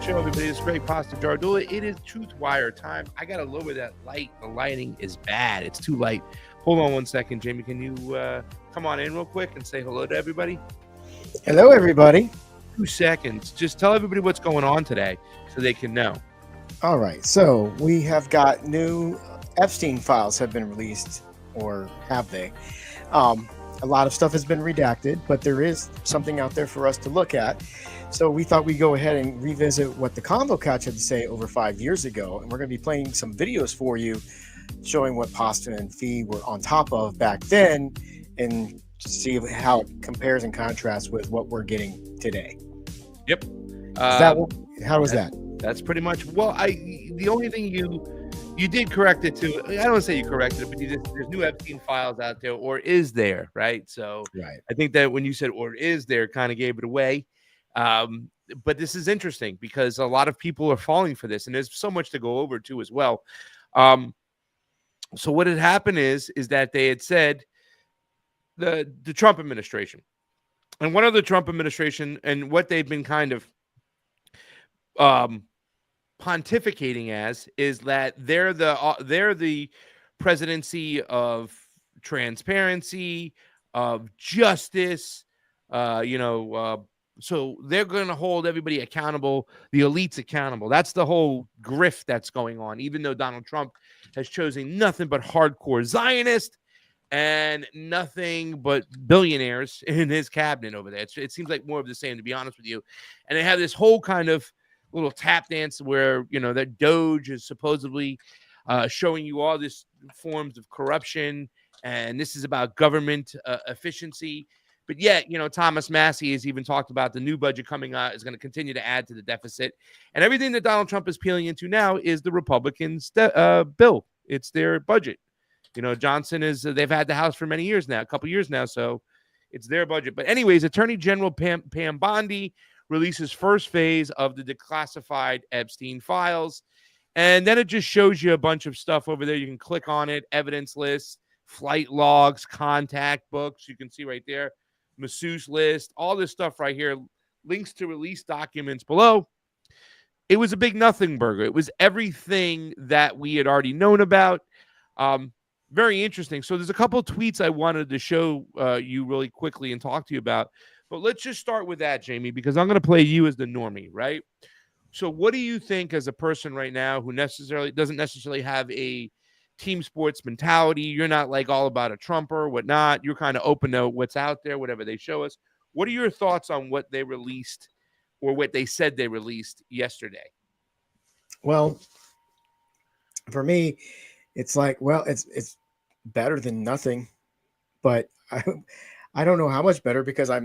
show, everybody. It's Greg Pasta Jardula. It is TruthWire time. I got to lower that light. The lighting is bad. It's too light. Hold on one second, Jayme. Can you come on in real quick and say hello to everybody? Hello, everybody. 2 seconds. Just tell everybody what's going on today so they can know. All right. So we have got new Epstein files have been released, or have they? A lot of stuff has been redacted, but there is something out there for us to look at. So we thought we'd go ahead and revisit what the Convo couch had to say over 5 years ago. And we're going to be playing some videos for you showing what Pasta and Fee were on top of back then and see how it compares and contrasts with what we're getting today. Yep. How was that? That's pretty much. Well, the only thing you did correct it to. I don't want to say you corrected it, but there's new Epstein files out there, or is there, right? So right. I think that when you said or is there, kind of gave it away. But this is interesting because a lot of people are falling for this, and there's so much to go over too as well. So what had happened is that they had said the Trump administration, and one of the Trump administration, and what they've been kind of pontificating as is that they're the presidency of transparency, of justice, so they're going to hold everybody accountable, the elites accountable. That's the whole grift that's going on, even though Donald Trump has chosen nothing but hardcore Zionist and nothing but billionaires in his cabinet over there. It seems like more of the same, to be honest with you. And they have this whole kind of little tap dance where, that Doge is supposedly showing you all these forms of corruption, and this is about government efficiency. But yet, Thomas Massey has even talked about the new budget coming out is going to continue to add to the deficit. And everything that Donald Trump is peeling into now is the Republicans' bill. It's their budget. Johnson they've had the House for many years now, a couple years now, so it's their budget. But anyways, Attorney General Pam Bondi releases first phase of the declassified Epstein files. And then it just shows you a bunch of stuff over there. You can click on it, evidence lists, flight logs, contact books. You can see right there, masseuse list, all this stuff right here, links to release documents below. It was a big nothing burger. It was everything that we had already known about. Very interesting. So there's a couple of tweets I wanted to show you really quickly and talk to you about. But let's just start with that, Jayme, because I'm going to play you as the normie, right? So what do you think as a person right now who doesn't necessarily have a team sports mentality? You're not like all about a Trumper, whatnot. You're kind of open to what's out there, whatever they show us. What are your thoughts on what they released or what they said they released yesterday? Well, for me, it's like, well, it's better than nothing, but I don't know how much better, because I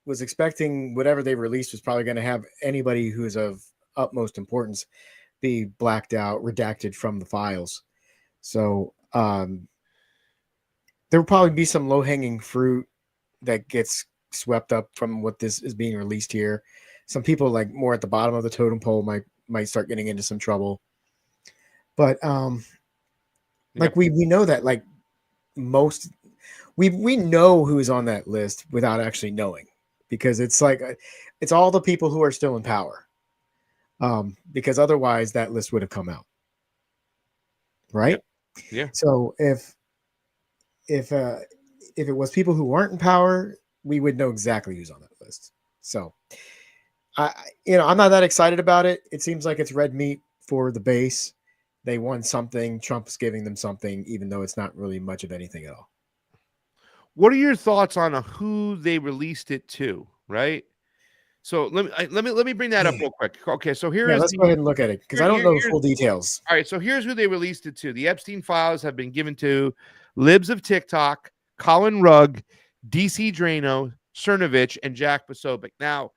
was expecting whatever they released was probably going to have anybody who's of utmost importance be blacked out, redacted from the files. So there will probably be some low-hanging fruit that gets swept up from what this is being released here. Some people like more at the bottom of the totem pole might start getting into some trouble. But like we know that like most we know who's on that list without actually knowing, because it's like it's all the people who are still in power. Because otherwise that list would have come out. Right? Yeah. So if it was people who weren't in power, we would know exactly who's on that list. So I'm not that excited about it. It seems like it's red meat for the base. They won something. Trump's giving them something, even though it's not really much of anything at all. What are your thoughts on who they released it to? Right. So let me bring that up real quick. Okay, so let's go ahead and look at it, because I don't know the full details. All right, so here's who they released it to. The Epstein files have been given to Libs of TikTok, Colin Rugg, DC Drano, Cernovich, and Jack Posobiec. Now,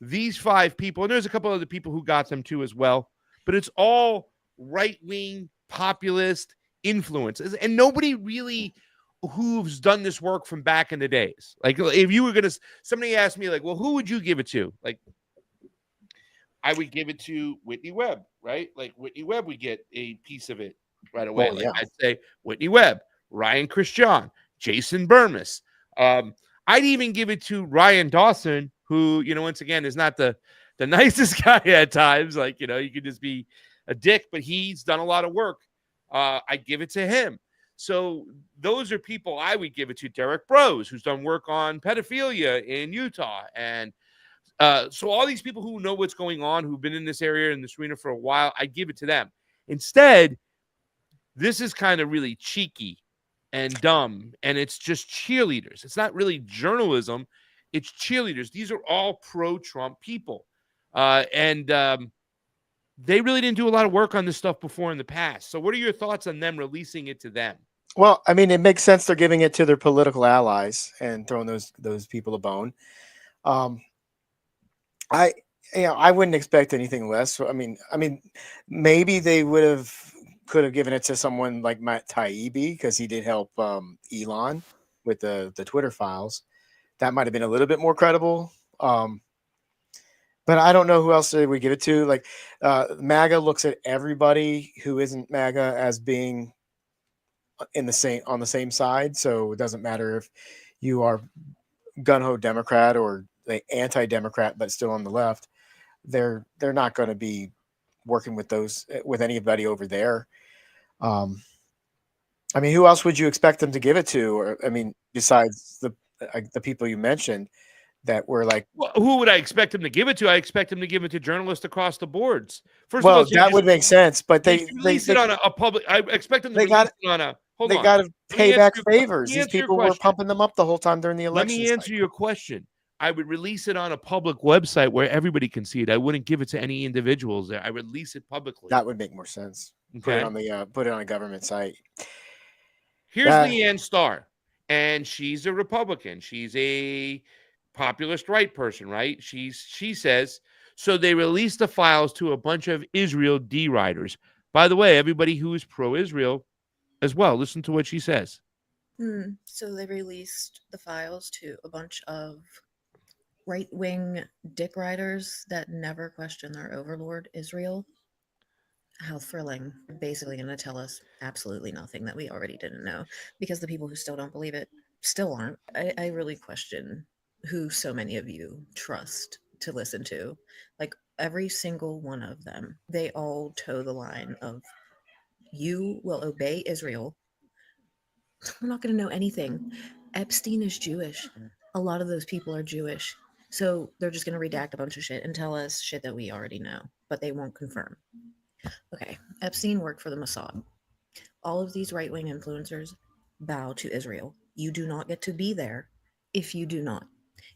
these 5 people, and there's a couple other people who got them too as well, but it's all right-wing populist influences, and nobody really who's done this work from back in the days. Like, if you were somebody asked me, like, well, who would you give it to? Like, I would give it to Whitney Webb, right? Like, Whitney Webb would get a piece of it right away. Oh, yeah. I'd say Whitney Webb, Ryan Christian, Jason Burmis. I'd even give it to Ryan Dawson, who, once again, is not the the nicest guy at times. Like, you could just be a dick, but he's done a lot of work. I give it to him. So those are people I would give it to. Derek Brose, who's done work on pedophilia in Utah. And so all these people who know what's going on, who've been in this area, in this arena for a while, I give it to them. Instead, this is kind of really cheeky and dumb, and it's just cheerleaders. It's not really journalism. It's cheerleaders. These are all pro-Trump people. And they really didn't do a lot of work on this stuff before in the past. So what are your thoughts on them releasing it to them? Well, I mean, it makes sense they're giving it to their political allies and throwing those people a bone. Um, I I wouldn't expect anything less. I mean, maybe they could have given it to someone like Matt Taibbi because he did help Elon with the Twitter files. That might have been a little bit more credible. But I don't know who else they would give it to. Like MAGA looks at everybody who isn't MAGA as being on the same side. So it doesn't matter if you are gun-ho Democrat or anti-Democrat, but still on the left. They're not going to be working with anybody over there. I mean, who else would you expect them to give it to? Or I mean, besides the people you mentioned that were like, well, who would I expect them to give it to? I expect them to give it to journalists across the boards. First of all, that would make sense. But they release it on a public. I expect them to release it on a. Hold on. They got to pay back favors. These people were pumping them up the whole time during the election. Let me answer your question. I would release it on a public website where everybody can see it. I wouldn't give it to any individuals there. I would release it publicly. That would make more sense. Okay. Put it on a government site. Here's Leanne Starr, and she's a Republican. She's a populist right person, right? She says, so they released the files to a bunch of Israel deriders. By the way, everybody who is pro-Israel as well, listen to what she says. So they released the files to a bunch of right-wing dick riders that never question their overlord, Israel. How thrilling. Basically going to tell us absolutely nothing that we already didn't know, because the people who still don't believe it still aren't. I really question who so many of you trust to listen to. Like, every single one of them, they all toe the line of, you will obey Israel. We're not going to know anything. Epstein is Jewish. A lot of those people are Jewish. So they're just going to redact a bunch of shit and tell us shit that we already know, but they won't confirm. Okay, Epstein worked for the Mossad. All of these right-wing influencers bow to Israel. You do not get to be there if you do not.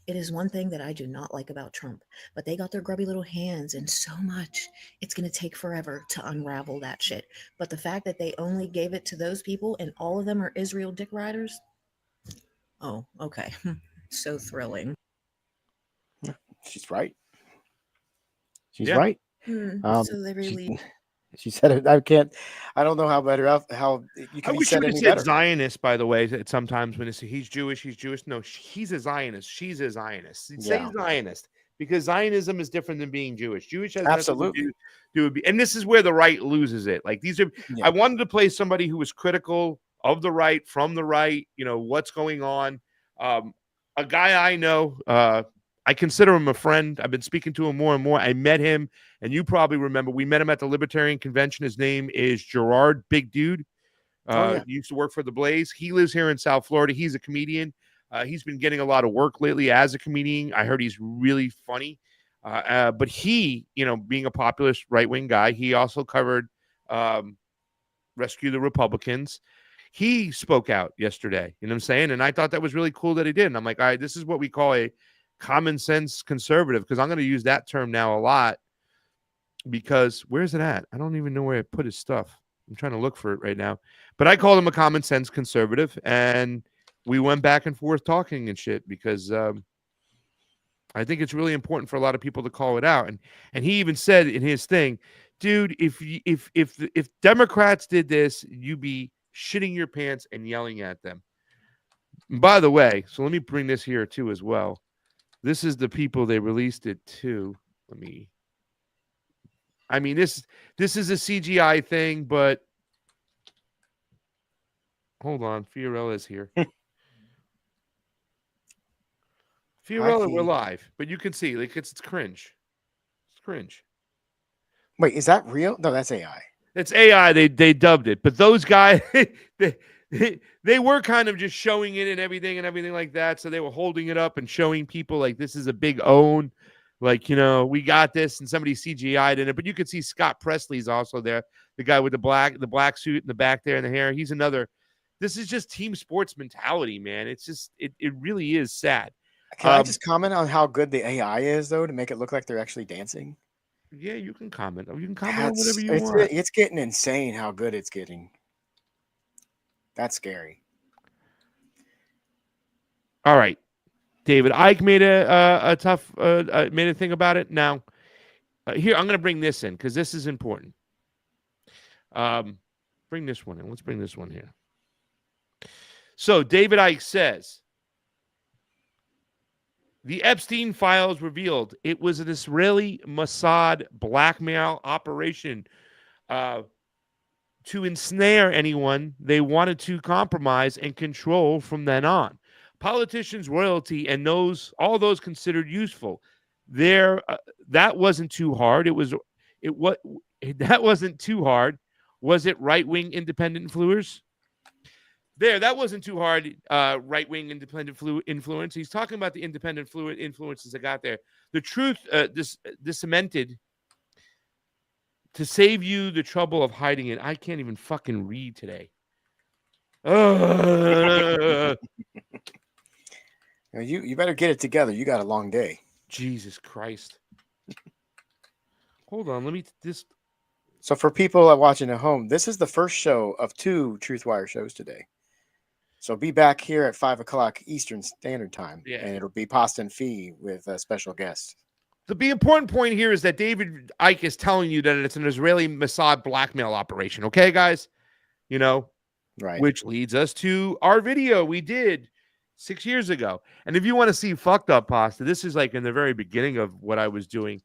It is one thing that I do not like about Trump, but they got their grubby little hands in so much, it's going to take forever to unravel that shit. But the fact that they only gave it to those people and all of them are Israel dick riders, oh, okay. So thrilling. She's right. She's right. So they really... She said it. I don't know how you can say any better. Zionist, by the way, sometimes when they say he's Jewish. No, he's a Zionist. She's a Zionist. Say Zionist, because Zionism is different than being Jewish. Jewish has absolutely nothing to do, and this is where the right loses it. Like, these are, I wanted to play somebody who was critical of the right, from the right, what's going on. A guy I know, I consider him a friend. I've been speaking to him more and more. I met him, and you probably remember, we met him at the Libertarian Convention. His name is Gerard, big dude. He used to work for The Blaze. He lives here in South Florida. He's a comedian. He's been getting a lot of work lately as a comedian. I heard he's really funny. But he, being a populist right-wing guy, he also covered Rescue the Republicans. He spoke out yesterday, you know what I'm saying? And I thought that was really cool that he did. And I'm like, all right, this is what we call a common sense conservative, because I'm going to use that term now a lot, because where's it at? I don't even know where I put his stuff. I'm trying to look for it right now. But I called him a common sense conservative, and we went back and forth talking and shit, because I think it's really important for a lot of people to call it out. And he even said in his thing, dude, if Democrats did this, you'd be shitting your pants and yelling at them. And by the way, so let me bring this here too as well. This is the people they released it to. This is a CGI thing, but hold on. Fiorella's here. Fiorella, we're live, but you can see, like, it's cringe. Cringe. Wait, is that real? No, that's AI. It's AI. They dubbed it, but those guys they were kind of just showing it and everything like that. So they were holding it up and showing people like this is a big own, like we got this, and somebody CGI'd in it. But you could see Scott Presley's also there, the guy with the black suit in the back there and the hair. He's another. This is just team sports mentality, man. It's just it really is sad. Can I just comment on how good the AI is, though, to make it look like they're actually dancing? Yeah, you can comment. You can comment on whatever you want. It's getting insane how good it's getting. That's scary. All right, David Icke made a tough made a thing about it. Now, here I'm going to bring this in because this is important. Bring this one in. Let's bring this one here. So David Icke says, the Epstein Files revealed it was an Israeli Mossad blackmail operation to ensnare anyone they wanted to compromise and control from then on. Politicians, royalty, and all those considered useful. That wasn't too hard. That wasn't too hard. Was it right-wing independent influencers? That wasn't too hard. Right-wing independent influence. He's talking about the independent influences that got there. The truth, this cemented to save you the trouble of hiding it. I can't even fucking read today. You better get it together. You got a long day. Jesus Christ. Hold on. Let me just. So for people watching at home, this is the first show of 2 TruthWire shows today. So be back here at 5 o'clock Eastern Standard Time, and it'll be Pasta and Fee with a special guest. The important point here is that David Icke is telling you that it's an Israeli Mossad blackmail operation. Okay, guys? Right. Which leads us to our video we did 6 years ago. And if you want to see fucked up Pasta, this is like in the very beginning of what I was doing.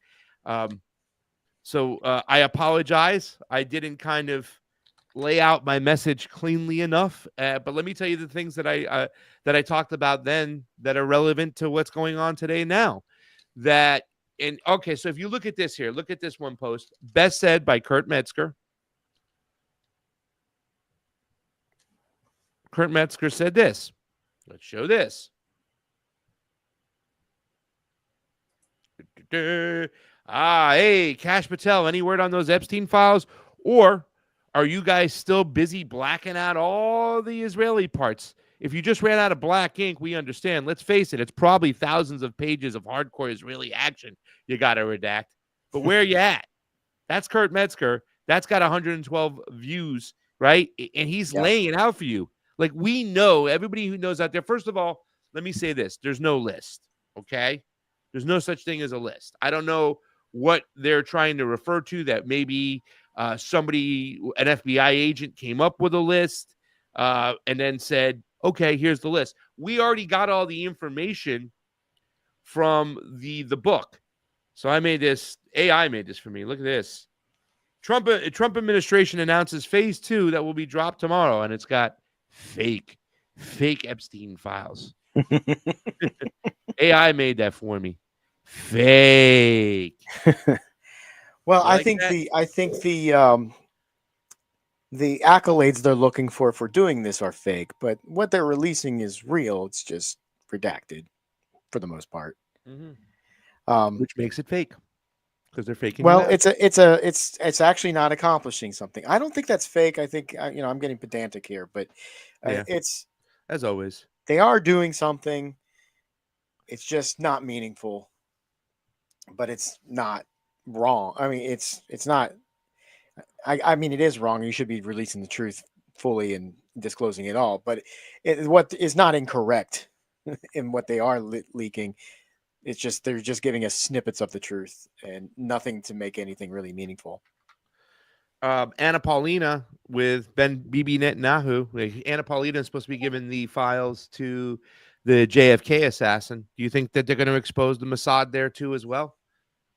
So I apologize. I didn't kind of lay out my message cleanly enough. But let me tell you the things that I talked about then that are relevant to what's going on today now. Okay, so if you look at this here, look at this one post. Best said by Kurt Metzger. Kurt Metzger said this. Let's show this. Hey, Kash Patel, any word on those Epstein files? Or are you guys still busy blacking out all the Israeli parts? If you just ran out of black ink, we understand. Let's face it, it's probably thousands of pages of hardcore Israeli action you got to redact. But where are you at? That's Kurt Metzger. That's got 112 views, right? And he's laying it out for you. Like, we know, everybody who knows out there, first of all, let me say this. There's no list, okay? There's no such thing as a list. I don't know what they're trying to refer to, that maybe somebody, an FBI agent, came up with a list and then said, okay, here's the list. We already got all the information from the book. So I made this, AI made this for me. Look at this. Trump administration announces phase 2 that will be dropped tomorrow, and it's got fake Epstein files. AI made that for me. Fake. Well, I think the accolades they're looking for doing this are fake, but what they're releasing is real. It's just redacted for the most part. Mm-hmm. Which makes it fake, because they're faking. Well, it's actually not accomplishing something. I don't think that's fake. I think I'm getting pedantic here, but it's, as always, they are doing something. It's just not meaningful, but it's not wrong. I mean, it's not. I mean, it is wrong. You should be releasing the truth fully and disclosing it all. But what is not incorrect in what they are leaking, it's just they're just giving us snippets of the truth and nothing to make anything really meaningful. Anna Paulina with Bibi Netanyahu. Anna Paulina is supposed to be giving the files to the JFK assassin. Do you think that they're going to expose the Mossad there too as well?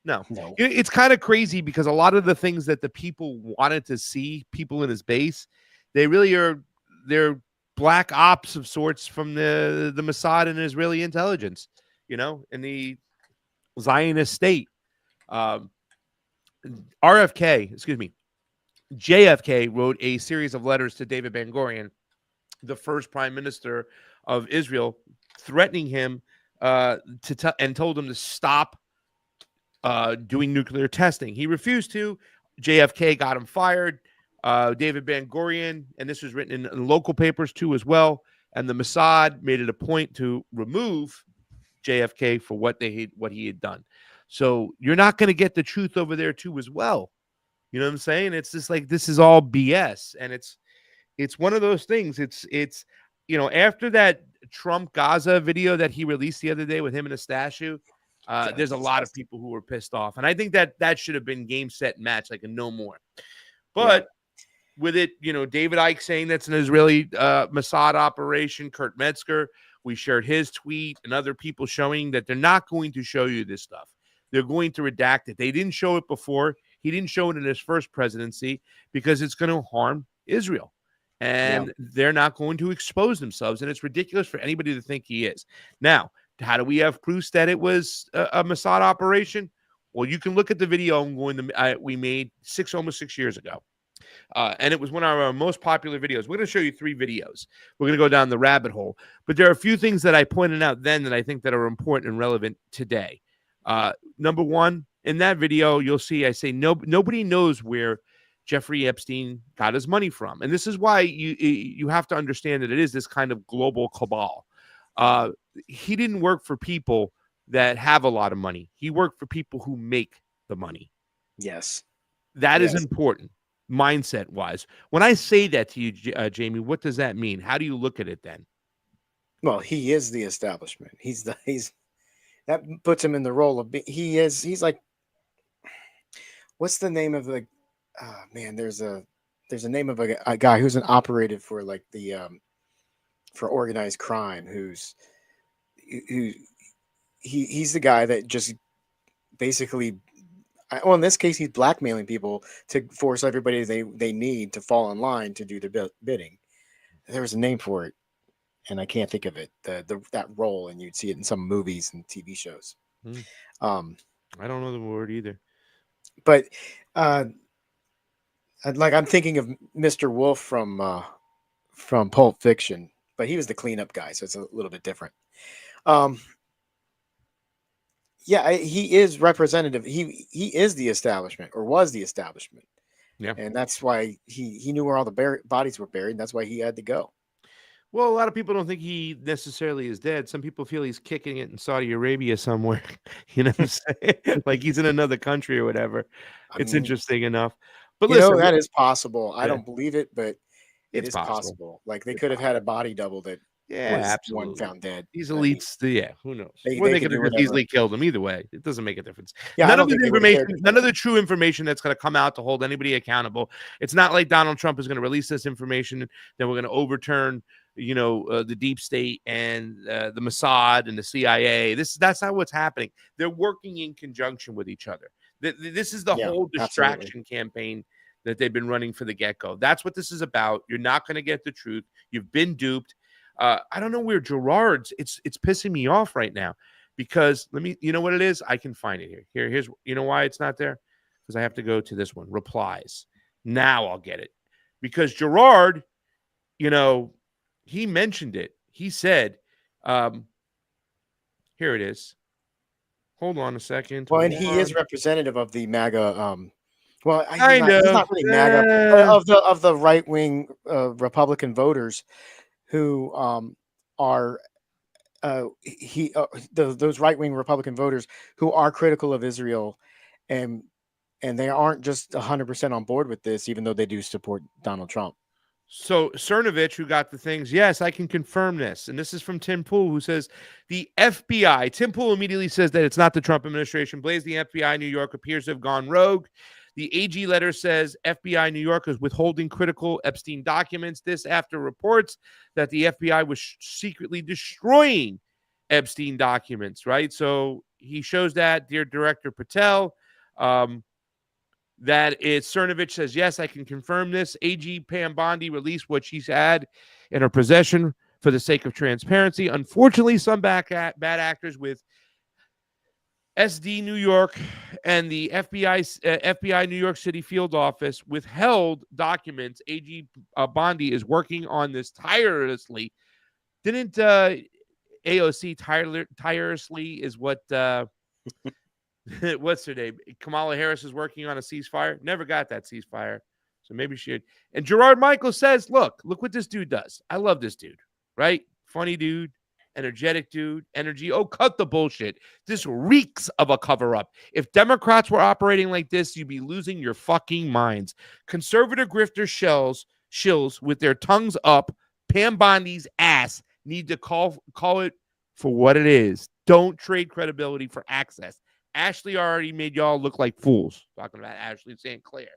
No. It's kind of crazy because a lot of the things that the people wanted to see, people in his base, they really are, they're black ops of sorts from the Mossad and Israeli intelligence, in the Zionist state. JFK wrote a series of letters to David Ben Gurion, the first prime minister of Israel, threatening him and told him to stop doing nuclear testing. He refused to. JFK got him fired. David Ben Gurion, and this was written in local papers too as well, and the Mossad made it a point to remove JFK for what he had done. So you're not going to get the truth over there too as well. You know what I'm saying? It's just like, this is all BS, and it's one of those things. It's after that Trump Gaza video that he released the other day with him in a statue, there's a lot of people who were pissed off, and I think that should have been game, set, match, like a no more. But with it, David Icke saying that's an Israeli Mossad operation, Kurt Metzger, we shared his tweet, and other people showing that they're not going to show you this stuff. They're going to redact it. They didn't show it before. He didn't show it in his first presidency because it's going to harm Israel. And they're not going to expose themselves. And it's ridiculous for anybody to think he is. Now, how do we have proofs that it was a Mossad operation? Well, you can look at the video we made almost 6 years ago. And it was one of our most popular videos. We're going to show you 3 videos. We're going to go down the rabbit hole. But there are a few things that I pointed out then that I think that are important and relevant today. Number one, in that video, you'll see I say nobody knows where Jeffrey Epstein got his money from. And this is why you have to understand that it is this kind of global cabal. He didn't work for people that have a lot of money. He worked for people who make the money. Yes. That is important, mindset-wise. When I say that to you, Jayme, what does that mean? How do you look at it then? Well, he is the establishment. That puts him in the role of he's like, what's the name of the there's a name of a guy who's an operative for like the for organized crime, he's the guy that just basically, well, in this case, he's blackmailing people to force everybody they need to fall in line to do the bidding. There was a name for it, and I can't think of it. That role, and you'd see it in some movies and TV shows. I don't know the word either. But I'm thinking of Mr. Wolf from Pulp Fiction, but he was the cleanup guy, so it's a little bit different. He is representative. He is the establishment, or was the establishment. Yeah, and that's why he knew where all the bodies were buried. And that's why he had to go. Well, a lot of people don't think he necessarily is dead. Some people feel he's kicking it in Saudi Arabia somewhere. You know what I'm saying? Like he's in another country or whatever. It's interesting enough. But listen, that is possible. I don't believe it, but it is possible. Like they could have had a body double that absolutely one found dead. These elites, who knows? They could have easily killed him. Either way, it doesn't make a difference. None of the true information that's going to come out to hold anybody accountable. It's not like Donald Trump is going to release this information, then we're going to overturn the deep state and the Mossad and the CIA. That's not what's happening. They're working in conjunction with each other. This is the whole distraction campaign that they've been running for the get-go. That's what this is about. You're not going to get the truth. You've been duped. I don't know where Gerard's. It's pissing me off right now because you know what it is? I can find it here. Here's why it's not there? Because I have to go to this one. Replies. Now I'll get it. Because Gerard, he mentioned it. He said, here it is. Hold on a second. Well, and he is representative of the MAGA. He's not really MAGA, of the right-wing Republican voters who are those right-wing Republican voters who are critical of Israel, and they aren't just 100% on board with this, even though they do support Donald Trump. So Cernovich, who got the things, yes, I can confirm this. And this is from Tim Pool, who says the FBI. Tim Pool immediately says that it's not the Trump administration. Blaze, the FBI New York appears to have gone rogue. The AG letter says FBI New York is withholding critical Epstein documents. This after reports that the FBI was secretly destroying Epstein documents, right? So he shows that, dear Director Patel, that it's Cernovich says, yes, I can confirm this. AG Pam Bondi released what she's had in her possession for the sake of transparency. Unfortunately, some bad actors with SD New York and the FBI New York City field office withheld documents. AG Bondi is working on this tirelessly. Didn't AOC tirelessly is what what's her name? Kamala Harris is working on a ceasefire. Never got that ceasefire. So maybe she. And Gerard Michael says, look what this dude does. I love this dude, right? Funny dude, energetic dude, energy. Oh, cut the bullshit. This reeks of a cover-up. If Democrats were operating like this, you'd be losing your fucking minds. Conservative grifter shills with their tongues up, Pam Bondi's ass need to call it for what it is. Don't trade credibility for access. Ashley already made y'all look like fools. Talking about Ashley St. Clair.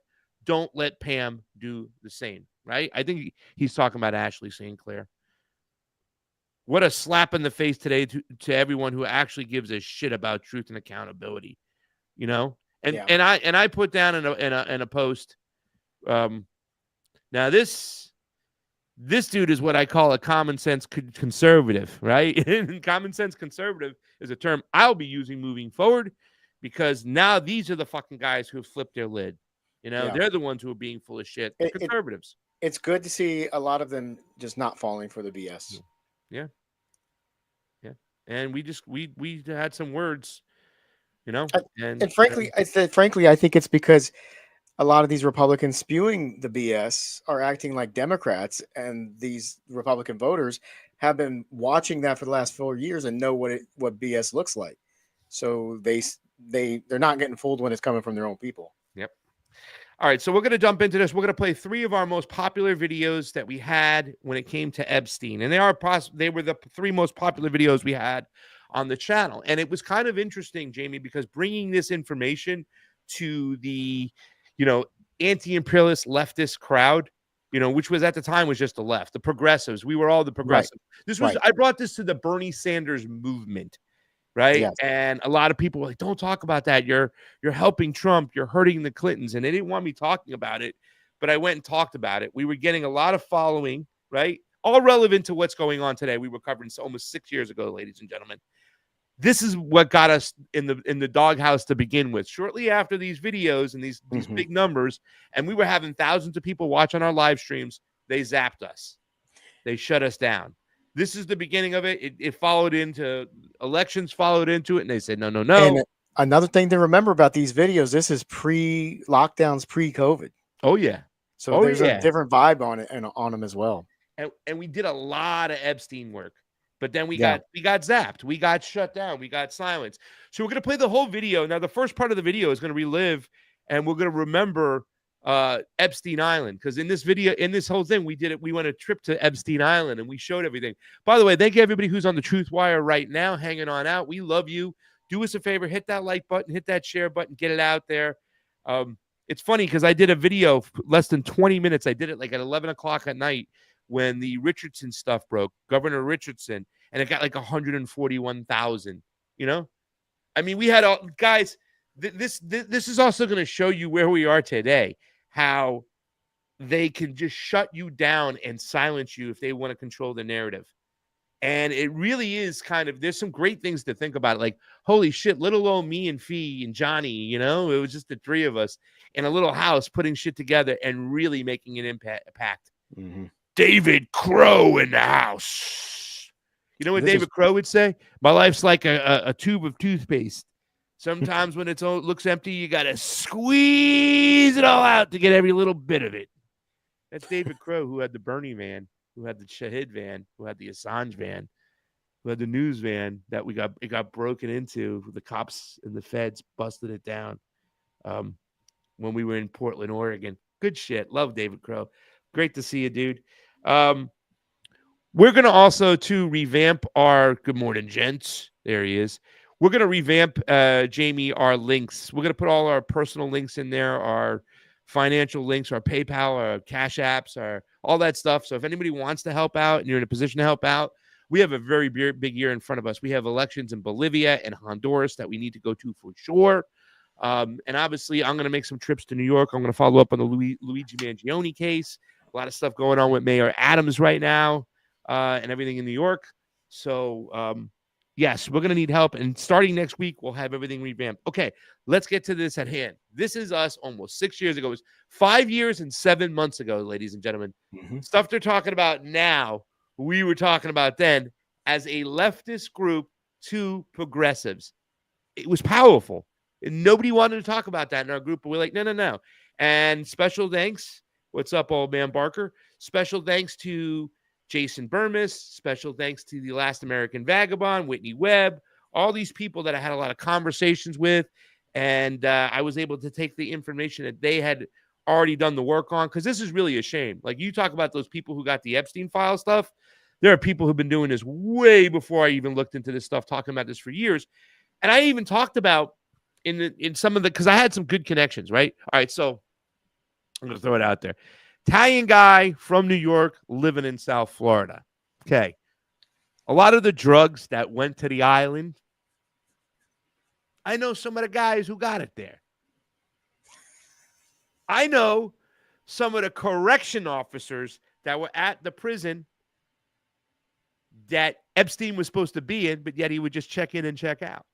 Don't let Pam do the same, right? I think he's talking about Ashley St. Clair. What a slap in the face today to everyone who actually gives a shit about truth and accountability, you know. And I put down in a post. Now this dude is what I call a common sense conservative, right? And common sense conservative is a term I'll be using moving forward, because now these are the fucking guys who have flipped their lid. You know, they're the ones who are being full of shit. Conservatives. It's good to see a lot of them just not falling for the BS. Yeah. And we had some words, you know. And frankly, I think it's because a lot of these Republicans spewing the BS are acting like Democrats, and these Republican voters have been watching that for the last 4 years and know what BS looks like. So they're not getting fooled when it's coming from their own people. Yep. All right, so we're going to jump into this. We're going to play 3 of our most popular videos that we had when it came to Epstein. And they were the 3 most popular videos we had on the channel. And it was kind of interesting, Jayme, because bringing this information to the, you know, anti-imperialist leftist crowd, you know, which was at the time was just the left, the progressives. We were all the progressives. Right. I brought this to the Bernie Sanders movement. Right. Yes. And a lot of people were like, don't talk about that. You're helping Trump. You're hurting the Clintons. And they didn't want me talking about it. But I went and talked about it. We were getting a lot of following. Right. All relevant to what's going on today. We were covering almost 6 years ago, ladies and gentlemen. This is what got us in the doghouse to begin with. Shortly after these videos and these big numbers, and we were having thousands of people watch on our live streams, they zapped us. They shut us down. This is the beginning of it. It followed into elections, followed into it, and they said, no. And another thing to remember about these videos, this is pre-lockdowns, pre-COVID. Oh, yeah. So there's a different vibe on it and on them as well. And we did a lot of Epstein work, but then we got zapped. We got shut down. We got silenced. So we're going to play the whole video. Now, the first part of the video is going to relive, and we're going to remember Epstein Island, because in this video, in this whole thing, we went a trip to Epstein Island and we showed everything. By the way, thank you everybody who's on the TruthWire right now, hanging on out. We love you. Do us a favor, hit that like button, hit that share button, get it out there. It's funny because I did a video less than 20 minutes. I did it like at 11 o'clock at night when the Richardson stuff broke, Governor Richardson, and it got like 141,000. You know, I mean, we had all guys. This is also going to show you where we are today, how they can just shut you down and silence you if they want to control the narrative. And it really is kind of, there's some great things to think about. Like, holy shit, little old me and Fee and Johnny, you know, it was just the 3 of us in a little house putting shit together and really making an impact. Mm-hmm. David Crow in the house. You know what David Crow would say? My life's like a tube of toothpaste. Sometimes when it looks empty, you got to squeeze it all out to get every little bit of it. That's David Crow, who had the Bernie van, who had the Shahid van, who had the Assange van, who had the news van that it got broken into. The cops and the feds busted it down when we were in Portland, Oregon. Good shit. Love David Crow. Great to see you, dude. We're going to also, revamp our Good Morning Gents. There he is. We're going to revamp, Jayme, our links. We're going to put all our personal links in there, our financial links, our PayPal, our Cash Apps, all that stuff. So if anybody wants to help out and you're in a position to help out, we have a very big year in front of us. We have elections in Bolivia and Honduras that we need to go to for sure. And obviously, I'm going to make some trips to New York. I'm going to follow up on the Luigi Mangione case. A lot of stuff going on with Mayor Adams right now and everything in New York. So Yes, we're going to need help. And starting next week, we'll have everything revamped. Okay, let's get to this at hand. This is us almost 6 years ago. It was 5 years and 7 months ago, ladies and gentlemen. Stuff they're talking about now, we were talking about then as a leftist group to progressives. It was powerful. And nobody wanted to talk about that in our group, but we're like, no. And special thanks. What's up, old man Barker? Special thanks to Jason Burmis. Special thanks to the Last American Vagabond, Whitney Webb, all these people that I had a lot of conversations with. And I was able to take the information that they had already done the work on, because this is really a shame. Like, you talk about those people who got the Epstein Files stuff. There are people who've been doing this way before I even looked into this stuff, talking about this for years. And I even talked about in some of the, because I had some good connections, right? All right, so I'm going to throw it out there. Italian guy from New York living in South Florida. Okay. A lot of the drugs that went to the island, I know some of the guys who got it there. I know some of the correction officers that were at the prison that Epstein was supposed to be in, but yet he would just check in and check out.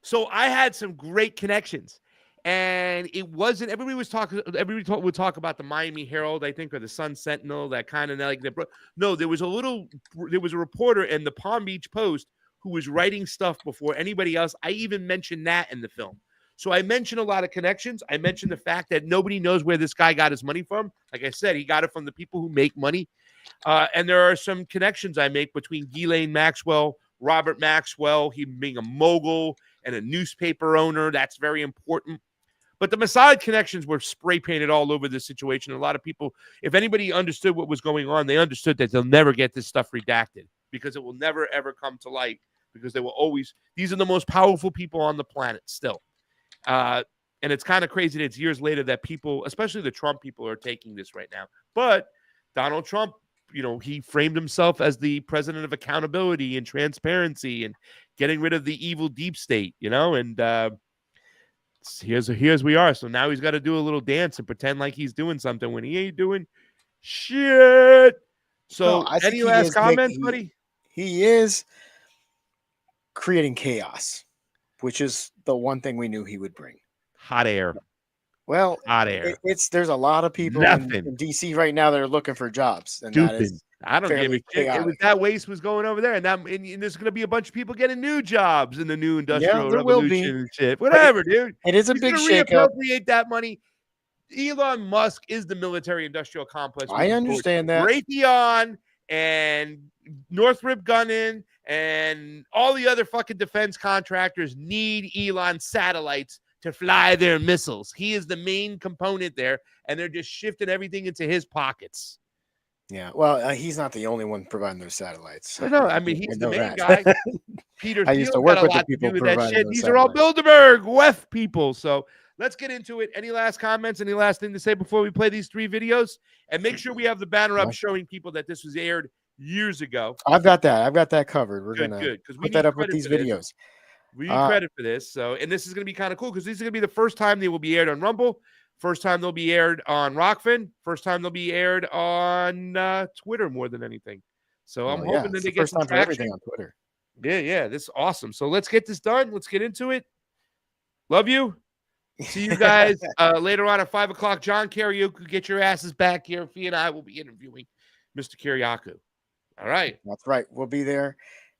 So I had some great connections, and it wasn't, everybody would talk about the Miami Herald, I think, or the Sun Sentinel, that kind of like that. No, there was a reporter in the Palm Beach Post who was writing stuff before anybody else. I even mentioned that in the film. So I mentioned a lot of connections. I mentioned the fact that nobody knows where this guy got his money from. Like I said, he got it from the people who make money. And there are some connections I make between Ghislaine Maxwell, Robert Maxwell, he being a mogul and a newspaper owner. That's very important. But the Mossad connections were spray painted all over this situation. A lot of people, if anybody understood what was going on, they understood that they'll never get this stuff redacted, because it will never, ever come to light, because they will always, these are the most powerful people on the planet still. And it's kind of crazy that it's years later that people, especially the Trump people, are taking this right now. But Donald Trump, he framed himself as the president of accountability and transparency and getting rid of the evil deep state, and here's we are. So now he's got to do a little dance and pretend like he's doing something when he ain't doing shit. So any last comments, buddy? He is creating chaos, which is the one thing we knew he would bring. Hot air. Well, hot air. There's a lot of people in DC right now that are looking for jobs, and that is I don't give a shit. It was that waste was going over there, and there's going to be a bunch of people getting new jobs in the new industrial revolution and shit. Whatever, dude. It is a big shakeup. Reappropriate that money. Elon Musk is the military-industrial complex. I understand that. Raytheon and Northrop Grumman and all the other fucking defense contractors need Elon satellites to fly their missiles. He is the main component there, and they're just shifting everything into his pockets. Yeah, well, he's not the only one providing those satellites. No, I mean, he's the main guy. Peter I used to work with the people providing those These are all Bilderberg, WEF people. So let's get into it. Any last comments? Any last thing to say before we play these 3 videos? And make sure we have the banner up showing people that this was aired years ago. I've got that covered. We're good, gonna because put that up with these videos. We need credit for this. So, and this is going to be kind of cool, because these are going to be the first time they will be aired on Rumble, first time they'll be aired on Rockfin, first time they'll be aired on Twitter more than anything. So I'm hoping that they get some traction. Everything on Twitter. Yeah, this is awesome. So let's get this done. Let's get into it. Love you. See you guys later on at 5 o'clock. John Karaoke, get your asses back here. Fee and I will be interviewing Mr. Karaoke. All right. That's right. We'll be there,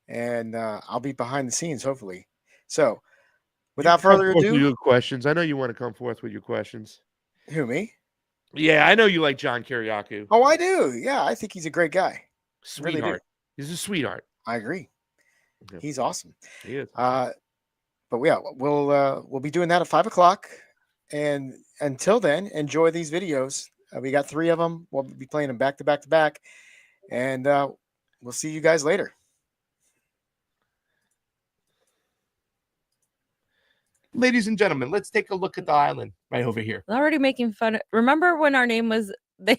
and I'll be behind the scenes, hopefully. So, without further ado, your questions. I know you want to come forth with your questions. Who, me? Yeah, I know you like John Karaoke. Oh, I do. Yeah, I think he's a great guy. Sweetheart. Really, he's a sweetheart. I agree. Okay. He's awesome. He is. But yeah, we'll be doing that at 5 o'clock, and until then, enjoy these videos. We got 3 of them. We'll be playing them back to back to back, and we'll see you guys later. Ladies and gentlemen, let's take a look at the island right over here. Already making fun. Remember when our name was they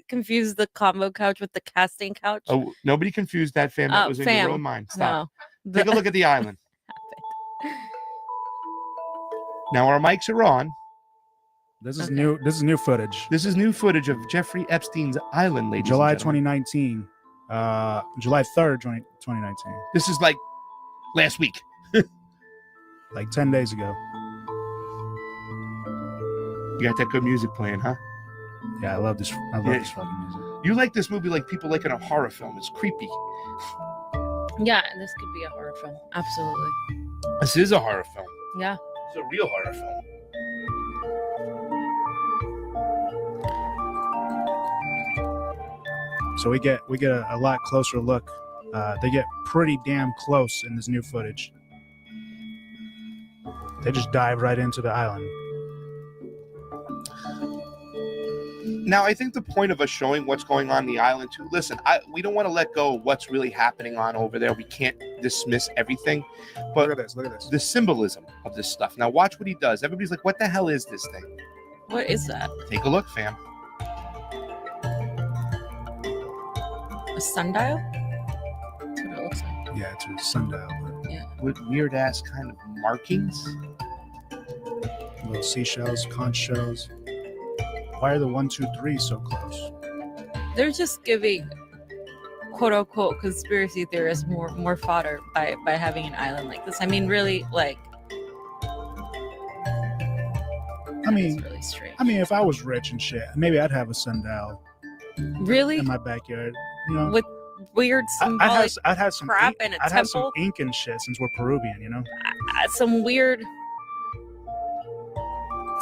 confused the Convo couch with the casting couch? Oh, nobody confused that, fam. That was in your own mind. Stop. No. Take a look at the island. Now our mics are on. This is new. This is new footage. This is new footage of Jeffrey Epstein's island, ladies July and gentlemen. 2019. July 3rd, 2019. This is like last week. Like 10 days ago. You got that good music playing, huh? Yeah, I love this. I love Yeah. this fucking music. You like this movie like people like in a horror film. It's creepy. Yeah, this could be a horror film. Absolutely. This is a horror film. Yeah. It's a real horror film. So we get a lot closer look. They get pretty damn close in this new footage. They just dive right into the island. Now, I think the point of us showing what's going on the island too. Listen, we don't want to let go of what's really happening on over there. We can't dismiss everything, but Look at this. Look at this. the symbolism of this stuff. Now, watch what he does. Everybody's like, "What the hell is this thing?" What is that? Take a look, fam. A sundial? That's what it looks like. Yeah, it's a sundial. With weird ass kind of markings. Little seashells, conch shells. Why are the 1, 2, 3 so close? They're just giving quote unquote conspiracy theorists more fodder by having an island like this. I mean, really, like, I mean, it's really strange. if I was rich and shit, maybe I'd have a sundial Really? in my backyard. You know, With weird symbolic I'd have some crap ink, and a I'd have some temple? ink and shit since we're Peruvian. You know. Some weird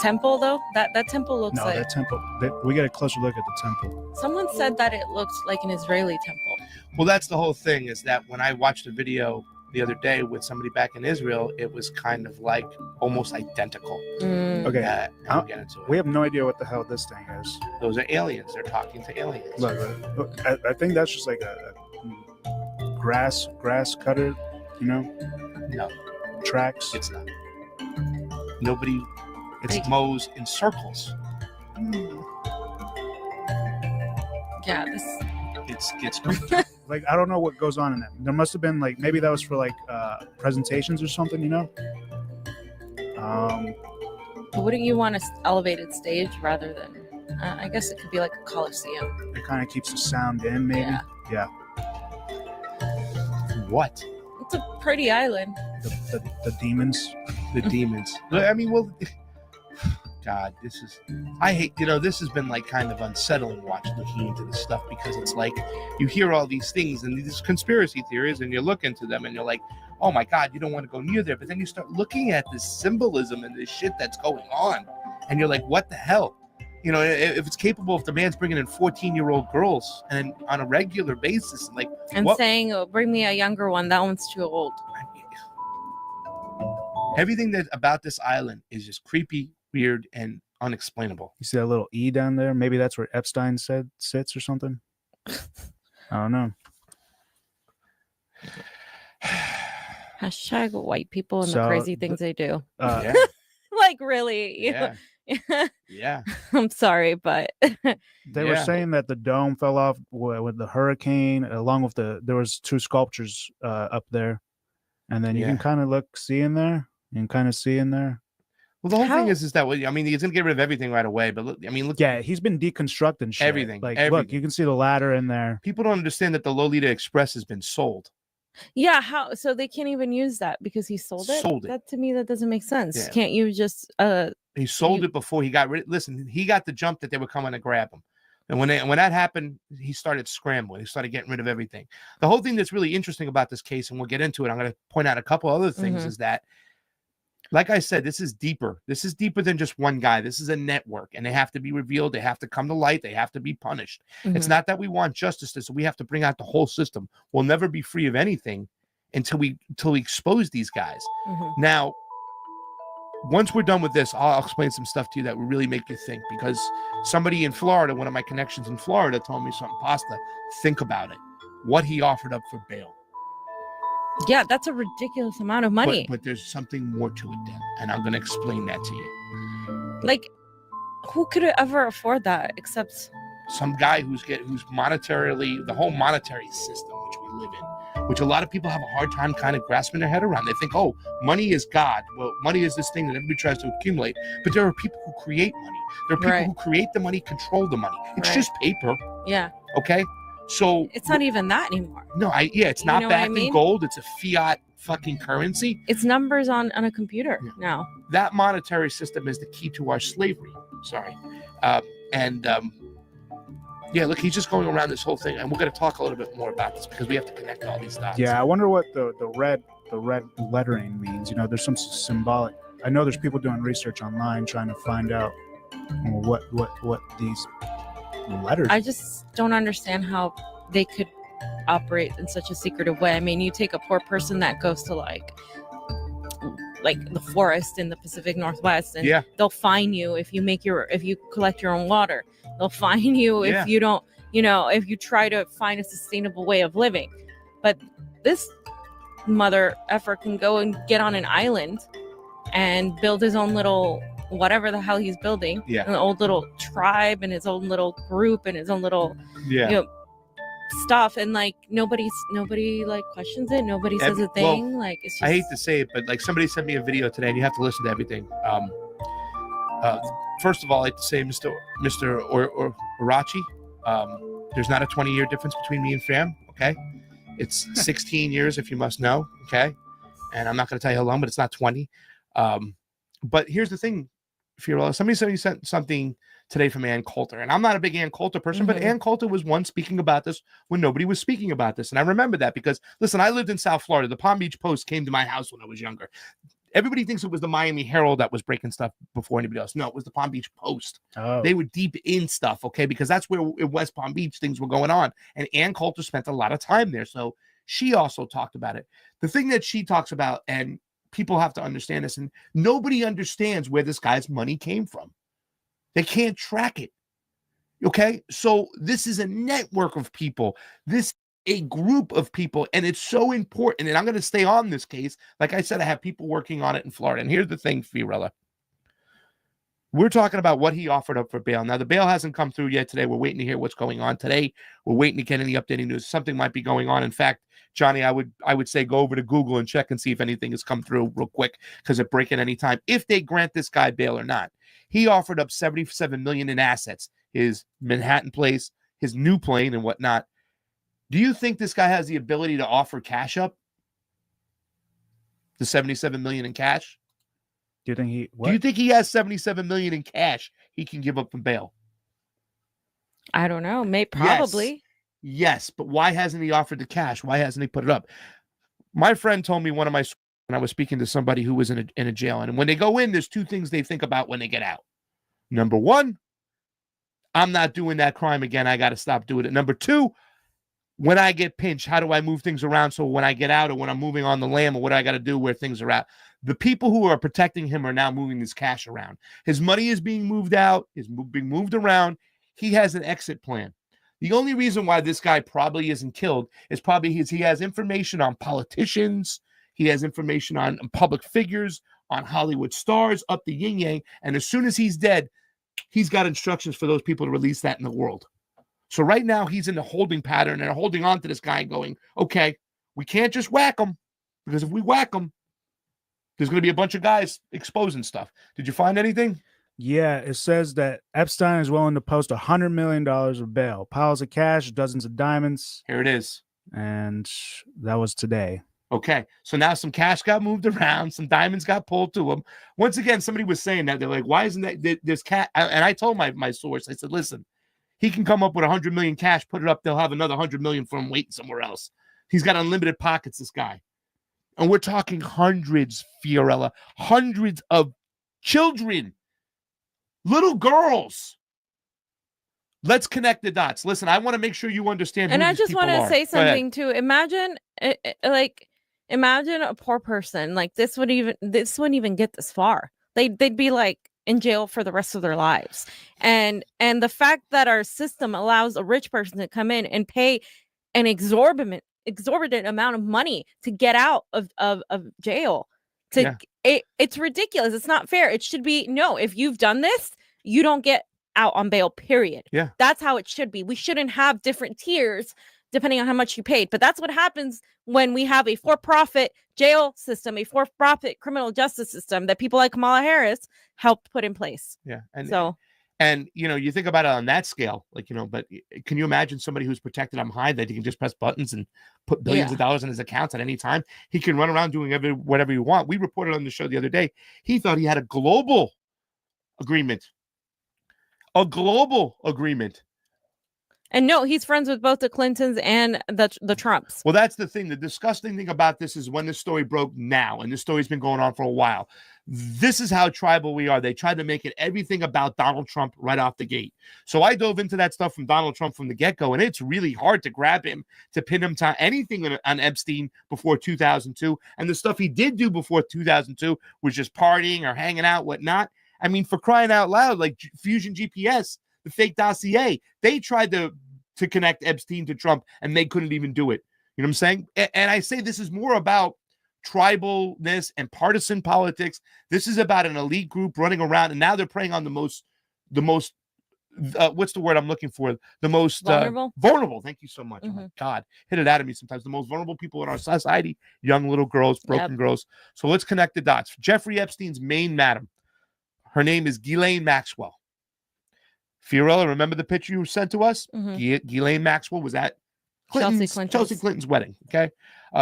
temple though. That temple looks No, like that temple. We get a closer look at the temple. someone said that it looked like an Israeli temple. Well, that's the whole thing. Is that when I watched a video the other day with somebody back in Israel, it was kind of like almost identical. Okay, I'll get into it. we have no idea what the hell this thing is. Those are aliens. They're talking to aliens. Look, I think that's just like a grass cutter. You know, No, tracks. it's not. Nobody. It's Like- mows in circles. Yeah, this It gets Like I don't know what goes on in that. There must have been like maybe that was for like presentations or something. You know. wouldn't you want an elevated stage rather than I guess it could be like a coliseum. It kind of keeps the sound in, maybe. Yeah. what? It's a pretty island. The demons. The demons. I mean, well, God, this is. I hate. This has been like kind of unsettling looking into this stuff because it's like you hear all these things and these conspiracy theories and you look into them and you're like, oh my God, you don't want to go near there. But then you start looking at this symbolism and this shit that's going on, and you're like, what the hell? If it's capable, if the man's bringing in 14-year-old girls and on a regular basis, like And what? saying, oh, bring me a younger one, that one's too old. Everything that about this island is just creepy, weird, and unexplainable. You see that little E down there? Maybe that's where Epstein sits or something. I don't know. Hashtag white people and the So, crazy things they do. Yeah, Like, really? yeah, yeah. I'm sorry, but They were Yeah. saying that the dome fell off with the hurricane, along with there was 2 sculptures up there, and then you can Yeah. kind of see in there. You can kind of see in there. Well, the whole thing How- is that I mean, he's gonna get rid of everything right away. But look, Yeah, he's been deconstructing shit. Everything, Like, everything. look, you can see the ladder in there. people don't understand that the Lolita Express has been sold. yeah, how? So they can't even use that because he sold it. Sold it. That to me, that doesn't make sense. Yeah. Can't you just He sold You- it before he got rid. Listen, he got the jump that they were coming to grab him, and when that happened, he started scrambling. He started getting rid of everything. The whole thing that's really interesting about this case, and we'll get into it. I'm going to point out a couple other things. Mhm. Is that, like I said, this is deeper. This is deeper than just one guy. This is a network, and they have to be revealed. They have to come to light. They have to be punished. It's mhm. not that we want justice, so we have to bring out the whole system. We'll never be free of anything until we expose these guys. Mhm. Now, once we're done with this, I'll explain some stuff to you that will really make you think, because somebody in Florida, one of my connections in Florida, told me something. Pasta, think about it. What he offered up for bail. Yeah, that's a ridiculous amount of money. But there's something more to it then, and I'm going to explain that to you. Like, who could ever afford that except? Some guy who's monetarily, the whole monetary system which we live in, which a lot of people have a hard time kind of grasping their head around. They think, oh, money is God. Well, money is this thing that everybody tries to accumulate. But there are people who create money. There are people Right. who create the money, control the money. It's Right. just paper, Yeah, okay? So it's not even that anymore. no, it's You not know what I backed in mean? gold. It's a fiat fucking currency. It's numbers on a computer now. That monetary system is the key to our slavery. Sorry. Yeah, look, he's just going around this whole thing, and we're going to talk a little bit more about this because we have to connect all these dots. Yeah, I wonder what the red lettering means. You know, there's some symbolic. I know there's people doing research online trying to find out what these letters. I just don't understand how they could operate in such a secretive way. I mean, you take a poor person that goes to like the forest in the Pacific Northwest, and they'll fine you if you collect your own water. They'll fine you if you don't, if you try to find a sustainable way of living. But this mother effer can go and get on an island and build his own little whatever the hell he's building, an old little tribe and his own little group and his own little stuff, and like nobody like questions it. Nobody says a thing. Like, it's just... I hate to say it, but like somebody sent me a video today, and you have to listen to everything. First of all, I'd like to say, Mr. Orachi, there's not a 20-year difference between me and Fam. Okay, it's 16 years if you must know. Okay, and I'm not going to tell you how long, but it's not 20. But here's the thing, Fiorella. Somebody sent something today from Ann Coulter, and I'm not a big Ann Coulter person, but Ann Coulter was one speaking about this when nobody was speaking about this, and I remember that because, listen, I lived in South Florida. The Palm Beach Post came to my house when I was younger. Everybody thinks it was the Miami Herald that was breaking stuff before anybody else. No, it was the Palm Beach Post. Oh. They were deep in stuff, okay, because that's where in West Palm Beach things were going on, and Ann Coulter spent a lot of time there, so she also talked about it. The thing that she talks about, and people have to understand this, and nobody understands where this guy's money came from. They can't track it. Okay, so this is a network of people. This a group of people, and it's so important. And I'm going to stay on this case. Like I said, I have people working on it in Florida. And here's the thing, Fiorella. We're talking about what he offered up for bail. Now, the bail hasn't come through yet today. We're waiting to hear what's going on today. We're waiting to get any updating news. Something might be going on. In fact, Johnny, I would say go over to Google and check and see if anything has come through real quick, because it break at any time. If they grant this guy bail or not. He offered up $77 million in assets, his Manhattan place, his new plane, and whatnot. Do you think this guy has the ability to offer cash up? The $77 million in cash? Do you think he has $77 million in cash he can give up for bail? I don't know. Probably. Yes, but why hasn't he offered the cash? Why hasn't he put it up? My friend told me when I was speaking to somebody who was in a jail, and when they go in, there's two things they think about when they get out. Number one, I'm not doing that crime again. I got to stop doing it. Number two, when I get pinched, how do I move things around so when I get out, or when I'm moving on the lam, or what I got to do where things are at? The people who are protecting him are now moving his cash around. His money is being moved out, is being moved around. He has an exit plan. The only reason why this guy probably isn't killed is probably he has information on politicians. He has information on public figures, on Hollywood stars, up the yin-yang. And as soon as he's dead, he's got instructions for those people to release that in the world. So right now he's in the holding pattern and holding on to this guy going, okay, we can't just whack him, because if we whack him, there's going to be a bunch of guys exposing stuff. Did you find anything? Yeah, it says that Epstein is willing to post $100 million of bail, piles of cash, dozens of diamonds. Here it is. And that was today. Okay, so now some cash got moved around, some diamonds got pulled to him. Once again, somebody was saying that. They're like, why isn't that this cat? And I told my source, I said, listen, he can come up with 100 million cash, put it up, they'll have another 100 million for him waiting somewhere else. He's got unlimited pockets, this guy. And we're talking hundreds, Fiorella, hundreds of children, little girls. Let's connect the dots. Listen, I want to make sure you understand. And I just want to say something too. Imagine a poor person like this wouldn't even get this far. They'd be like in jail for the rest of their lives. And the fact that our system allows a rich person to come in and pay an exorbitant amount of money to get out of jail, it's ridiculous. It's not fair. It should be, no, if you've done this, you don't get out on bail, period. Yeah, that's how it should be. We shouldn't have different tiers depending on how much you paid. But that's what happens when we have a for-profit jail system, a for-profit criminal justice system that people like Kamala Harris helped put in place. Yeah, And, you think about it on that scale, like, but can you imagine somebody who's protected on high that he can just press buttons and put billions of dollars in his accounts at any time? He can run around doing whatever he wants. We reported on the show the other day. He thought he had a global agreement. A global agreement. And no, he's friends with both the Clintons and the Trumps. Well, that's the thing. The disgusting thing about this is when this story broke now, and this story's been going on for a while. This is how tribal we are. They tried to make it everything about Donald Trump right off the gate. So I dove into that stuff from Donald Trump from the get-go, and it's really hard to grab him, to pin him to anything on Epstein before 2002. And the stuff he did do before 2002 was just partying or hanging out, whatnot. I mean, for crying out loud, like Fusion GPS, the fake dossier, they tried to connect Epstein to Trump, and they couldn't even do it. You know what I'm saying? And I say this is more about tribalness and partisan politics. This is about an elite group running around, and now they're preying on the most what's the word I'm looking for? The most vulnerable. Thank you so much. Oh my God, hit it out of me sometimes. The most vulnerable people in our society, young little girls, broken girls. So let's connect the dots. Jeffrey Epstein's main madam, her name is Ghislaine Maxwell. Fiorella, remember the picture you sent to us? Ghislaine Maxwell was at Chelsea Clinton's wedding. Okay.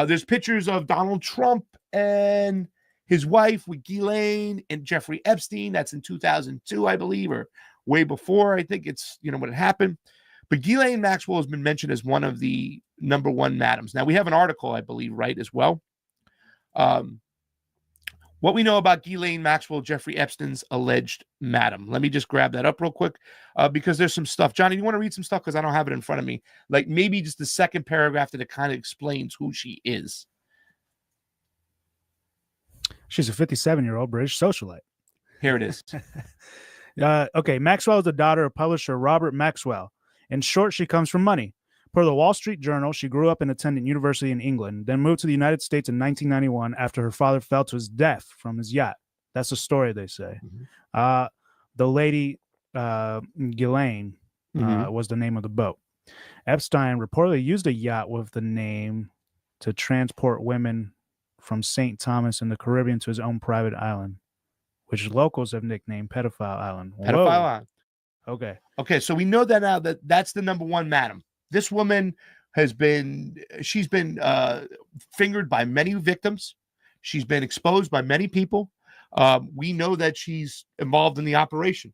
There's pictures of Donald Trump and his wife with Ghislaine and Jeffrey Epstein. That's in 2002, I believe, or way before. I think it's, when it happened. But Ghislaine Maxwell has been mentioned as one of the number one madams. Now, we have an article, I believe, right, as well. What we know about Ghislaine Maxwell, Jeffrey Epstein's alleged madam. Let me just grab that up real quick because there's some stuff. Johnny, you want to read some stuff? Because I don't have it in front of me. Like maybe just the second paragraph that it kind of explains who she is. She's a 57-year-old British socialite. Here it is. Okay, Maxwell is the daughter of publisher Robert Maxwell. In short, she comes from money. Per the Wall Street Journal, she grew up and attended university in England, then moved to the United States in 1991 after her father fell to his death from his yacht. That's the story, they say. The lady, Ghislaine, was the name of the boat. Epstein reportedly used a yacht with the name to transport women from St. Thomas in the Caribbean to his own private island, which locals have nicknamed Pedophile Island. Pedophile Island. Okay, so we know that now that's the number one madam. This woman she's been fingered by many victims. She's been exposed by many people. We know that she's involved in the operation,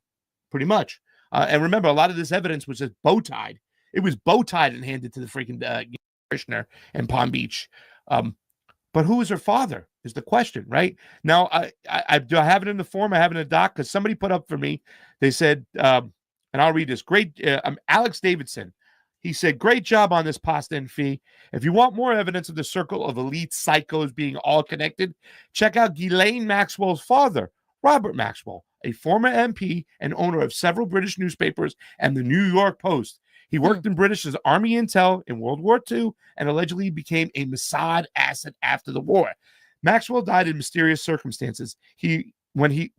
pretty much. And remember, a lot of this evidence was just bow-tied. It was bow-tied and handed to the freaking commissioner in Palm Beach. But who is her father is the question, right? Now, I do I have it in the form? I have it in the doc because somebody put up for me. They said, and I'll read this. Great, Alex Davidson. He said, great job on this pasta and fee. If you want more evidence of the circle of elite psychos being all connected, check out Ghislaine Maxwell's father, Robert Maxwell, a former MP and owner of several British newspapers and the New York Post. He worked in British Army intel in World War II and allegedly became a Mossad asset after the war. Maxwell died in mysterious circumstances. When he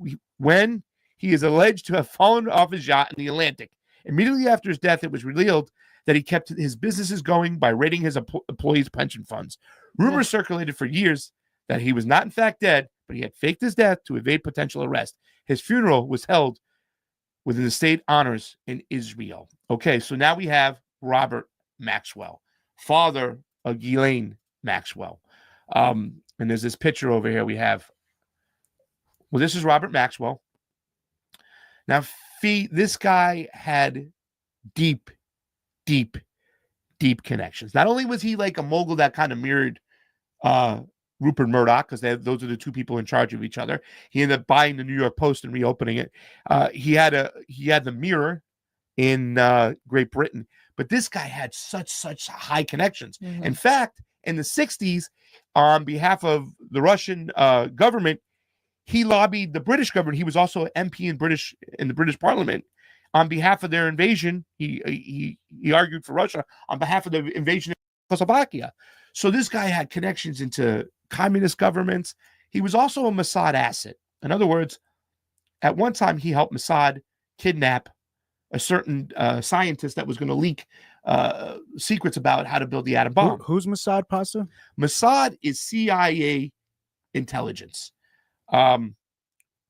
is alleged to have fallen off his yacht in the Atlantic. Immediately after his death, it was revealed that he kept his businesses going by raiding his employees' pension funds. Rumors circulated for years that he was not in fact dead, but he had faked his death to evade potential arrest. His funeral was held within the state honors in Israel. Okay, so now we have Robert Maxwell, father of Ghislaine Maxwell. And there's this picture over here we have. Well, this is Robert Maxwell. Now, this guy had deep connections. Not only was he like a mogul that kind of mirrored Rupert Murdoch, because those are the two people in charge of each other. He ended up buying the New York Post and reopening it. He had the Mirror in Great Britain, but this guy had such high connections. In fact, in the 60s, on behalf of the Russian government, he lobbied the British government. He was also an MP in the British Parliament. On behalf of their invasion, he argued for Russia on behalf of the invasion of Czechoslovakia. So this guy had connections into communist governments. He was also a Mossad asset. In other words, at one time he helped Mossad kidnap a certain scientist that was going to leak secrets about how to build the atom bomb. Who's Mossad, Pasta? Mossad is CIA intelligence.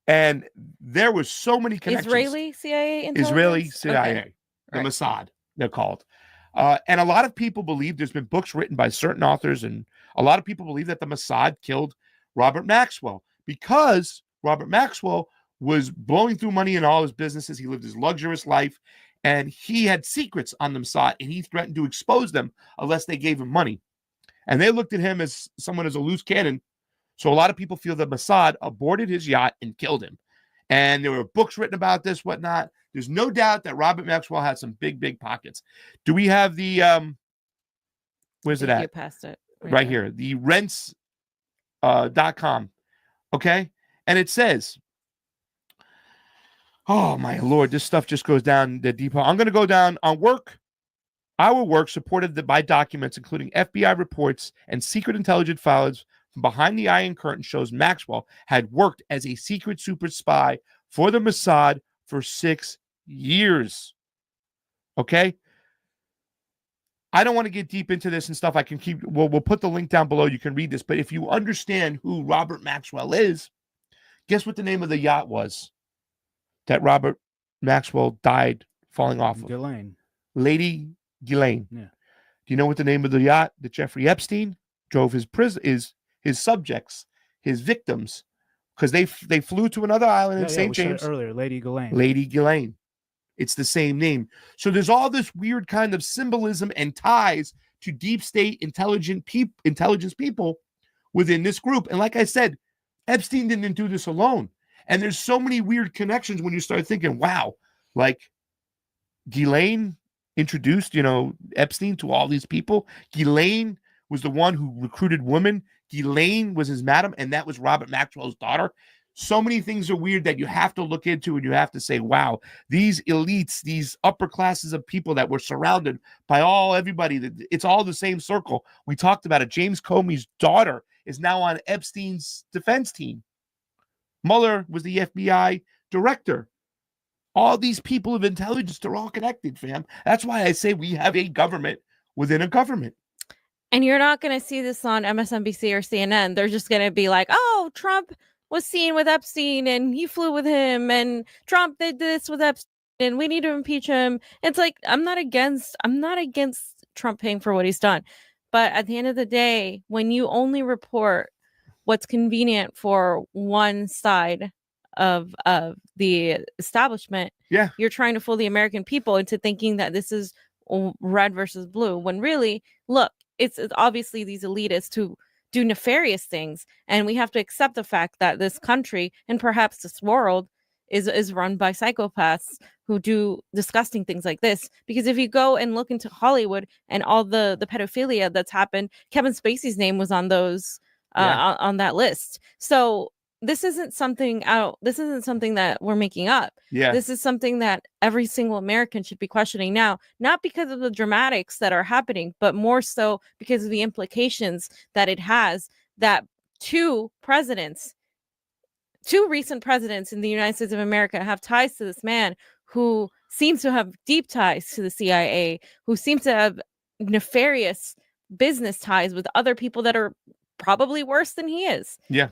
And there was so many connections. Israeli CIA intelligence? Israeli CIA, Okay. the Right. Mossad, they're called. And a lot of people believe, there's been books written by certain authors, and a lot of people believe that the Mossad killed Robert Maxwell because Robert Maxwell was blowing through money in all his businesses. He lived his luxurious life, and he had secrets on the Mossad, and he threatened to expose them unless they gave him money. And they looked at him as someone as a loose cannon. So a lot of people feel that Mossad aborted his yacht and killed him. And there were books written about this, whatnot. There's no doubt that Robert Maxwell had some big, big pockets. Do we have the where's it You at? passed it. Right here. The rents.com. Okay. And it says, oh my Lord, this stuff just goes down the deep hole. I'm going to go down on work. Our work supported by documents, including FBI reports and secret intelligence files from behind the Iron Curtain, shows Maxwell had worked as a secret super spy for the Mossad for 6 years. Okay? I don't want to get deep into this and stuff. I can keep, we'll put the link down below. You can read this. But if you understand who Robert Maxwell is, guess what the name of the yacht was that Robert Maxwell died falling off of? Ghislaine. Lady Ghislaine. Yeah. Do you know what the name of the yacht that Jeffrey Epstein drove his his subjects, his victims, because they flew to another island in St. James earlier, Lady Ghislaine. Lady Ghislaine. It's the same name. So there's all this weird kind of symbolism and ties to deep state intelligence people within this group. And like I said, Epstein didn't do this alone. And there's so many weird connections when you start thinking, wow, like Ghislaine introduced, Epstein to all these people. Ghislaine was the one who recruited women. Ghislaine was his madam, and that was Robert Maxwell's daughter. So many things are weird that you have to look into, and you have to say, wow, these elites, these upper classes of people that were surrounded by everybody, it's all the same circle. We talked about it. James Comey's daughter is now on Epstein's defense team. Mueller was the FBI director. All these people of intelligence, they're all connected, fam. That's why I say we have a government within a government. And you're not going to see this on MSNBC or CNN. They're just going to be like, oh, Trump was seen with Epstein and he flew with him, and Trump did this with Epstein and we need to impeach him. It's like, I'm not against Trump paying for what he's done. But at the end of the day, when you only report what's convenient for one side of the establishment, you're trying to fool the American people into thinking that this is red versus blue, when really, look, it's obviously these elitists who do nefarious things, and we have to accept the fact that this country and perhaps this world is run by psychopaths who do disgusting things like this. Because if you go and look into Hollywood and all the pedophilia that's happened, Kevin Spacey's name was on those on that list. So this isn't something that we're making up. Yeah. This is something that every single American should be questioning now, not because of the dramatics that are happening, but more so because of the implications that it has, that two recent presidents in the United States of America have ties to this man who seems to have deep ties to the CIA, who seems to have nefarious business ties with other people that are probably worse than he is. Yeah.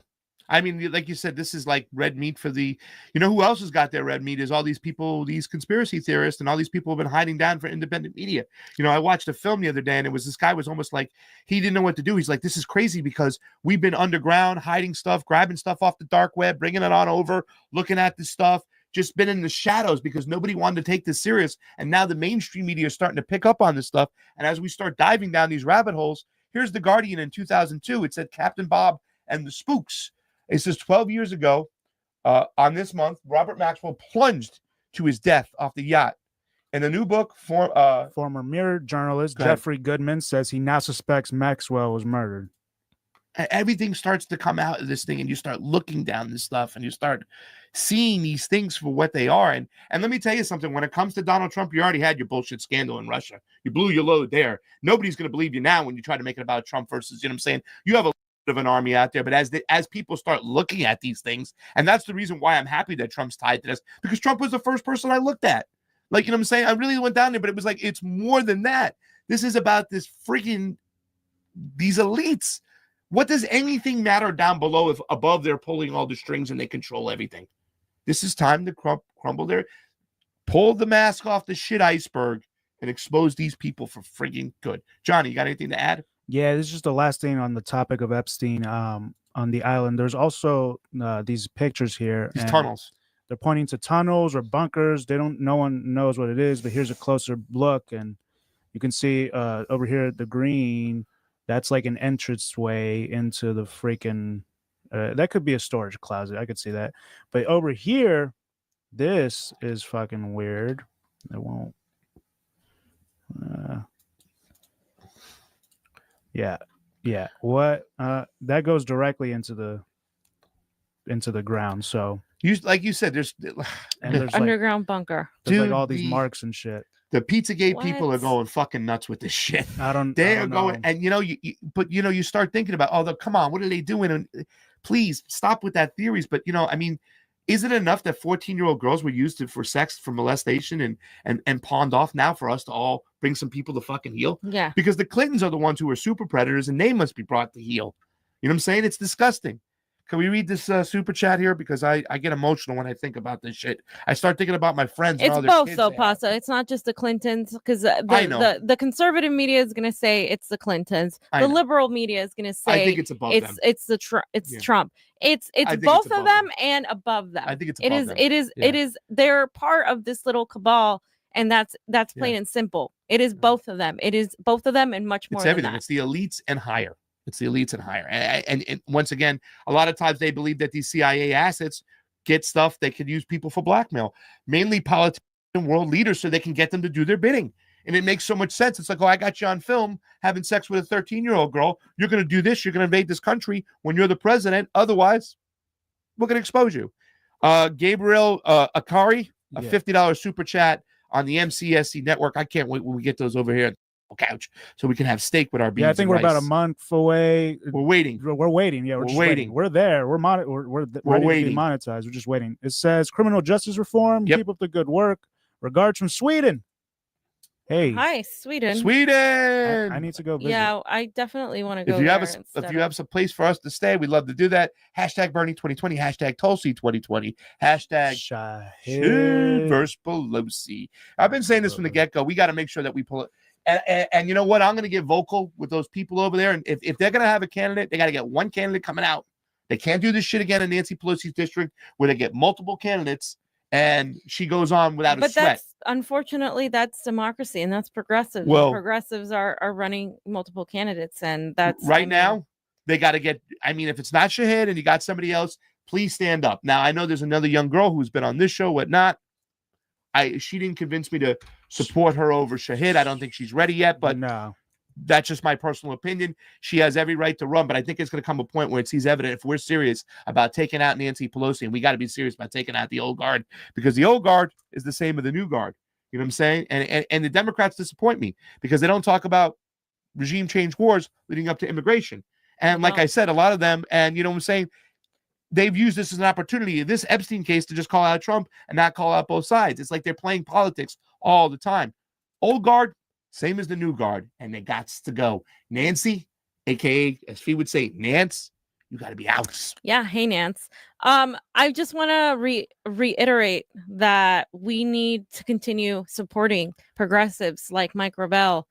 I mean, like you said, this is like red meat for the, who else has got their red meat is all these people, these conspiracy theorists, and all these people have been hiding down for independent media. I watched a film the other day, and this guy was almost like, he didn't know what to do. He's like, this is crazy because we've been underground, hiding stuff, grabbing stuff off the dark web, bringing it on over, looking at this stuff, just been in the shadows because nobody wanted to take this serious. And now the mainstream media is starting to pick up on this stuff. And as we start diving down these rabbit holes, here's The Guardian in 2002. It said Captain Bob and the Spooks. It says 12 years ago, on this month, Robert Maxwell plunged to his death off the yacht. In the new book, former Mirror journalist Jeffrey Goodman says he now suspects Maxwell was murdered. Everything starts to come out of this thing, and you start looking down this stuff, and you start seeing these things for what they are. And let me tell you something. When it comes to Donald Trump, you already had your bullshit scandal in Russia. You blew your load there. Nobody's going to believe you now when you try to make it about Trump versus, you know what I'm saying? You have a of an army out there, but as people start looking at these things, and that's the reason why I'm happy that Trump's tied to this, because Trump was the first person I looked at. Like, you know what I'm saying? I really went down there, but it was like, it's more than that. This is about these elites. What does anything matter down below if above they're pulling all the strings and they control everything? This is time to crumble there. Pull the mask off the shit iceberg and expose these people for friggin' good. Johnny, you got anything to add? Yeah, this is just the last thing on the topic of Epstein on the island. There's also these pictures here. These and tunnels. They're pointing to tunnels or bunkers. No one knows what it is, but here's a closer look, and you can see over here the green. That's like an entranceway into the freaking. That could be a storage closet. I could see that. But over here, this is fucking weird. It won't. Yeah. What? That goes directly into the ground. So Like you said, there's underground bunker. There's Dude, like all these marks and shit. the Pizzagate What? people are going fucking nuts with this shit. I don't They are know. going, and you start thinking about, oh, come on, what are they doing? And please stop with that theories. But I mean, is it enough that 14-year-old girls were used for sex, for molestation, and pawned off now for us to all bring some people to fucking heel? Yeah. Because the Clintons are the ones who are super predators, and they must be brought to heel. You know what I'm saying? It's disgusting. Can we read this super chat here? Because I get emotional when I think about this shit. I start thinking about my friends. It's and all their both kids though, they have. Pasa. It's not just the Clintons, because I know. the conservative media is going to say it's the Clintons. I The know. liberal media is going to say I think it's above them. it's Yeah. Trump. It's I think both it's of above them them. and above them. I think it's It above is them. it Yeah. is they're part of this little cabal, and that's plain and simple. It is both of them. It is both of them and much more It's than everything. that. It's the elites and higher. It's the elites and higher. And once again, a lot of times they believe that these CIA assets get stuff they could use people for blackmail, mainly politicians and world leaders, so they can get them to do their bidding. And it makes so much sense. It's like, oh, I got you on film having sex with a 13-year-old girl. You're going to do this. You're going to invade this country when you're the president. Otherwise, we're going to expose you. Gabriel Akari, a $50 super chat on the MCSC network. I can't wait when we get those over here. Couch so we can have steak with our beans. Yeah, I think we're about a month away. We're waiting. We're waiting. Yeah, we're just waiting. We're there. We're ready waiting. to be monetized. We're just waiting. It says criminal justice reform. Yep. Keep up the good work. Regards from Sweden. Hey, Hi, Sweden. Sweden. I need to go visit. Yeah, I definitely want to go. If you have there if you have some place for us to stay, we'd love to do that. Hashtag Bernie 2020. Hashtag Tulsi 2020. Hashtag Shahid versus Pelosi. I've been saying this from the get-go. We got to make sure that we pull it. And you know what? I'm going to get vocal with those people over there. And if they're going to have a candidate, they got to get one candidate coming out. They can't do this shit again in Nancy Pelosi's district where they get multiple candidates and she goes on without a sweat. Unfortunately, that's democracy and that's progressive. Well, progressives are running multiple candidates, and that's now they got to get. I mean, if it's not Shahid and you got somebody else, please stand up. Now I know there's another young girl who's been on this show, whatnot. She didn't convince me to support her over Shahid. I don't think she's ready yet, but no. That's just my personal opinion. She has every right to run, but I think it's going to come a point where it sees evident if we're serious about taking out Nancy Pelosi, and we got to be serious about taking out the old guard, because the old guard is the same as the new guard. You know what I'm saying? And the Democrats disappoint me because they don't talk about regime change wars leading up to immigration. And like I said, a lot of them, and you know what I'm saying, they've used this as an opportunity, this Epstein case, to just call out Trump and not call out both sides. It's like they're playing politics all the time. Old guard, same as the new guard, and they got to go. Nancy, aka, as Fee would say, Nance, you got to be out. Yeah. Hey, Nance. I just want to reiterate that we need to continue supporting progressives like Mike Gravel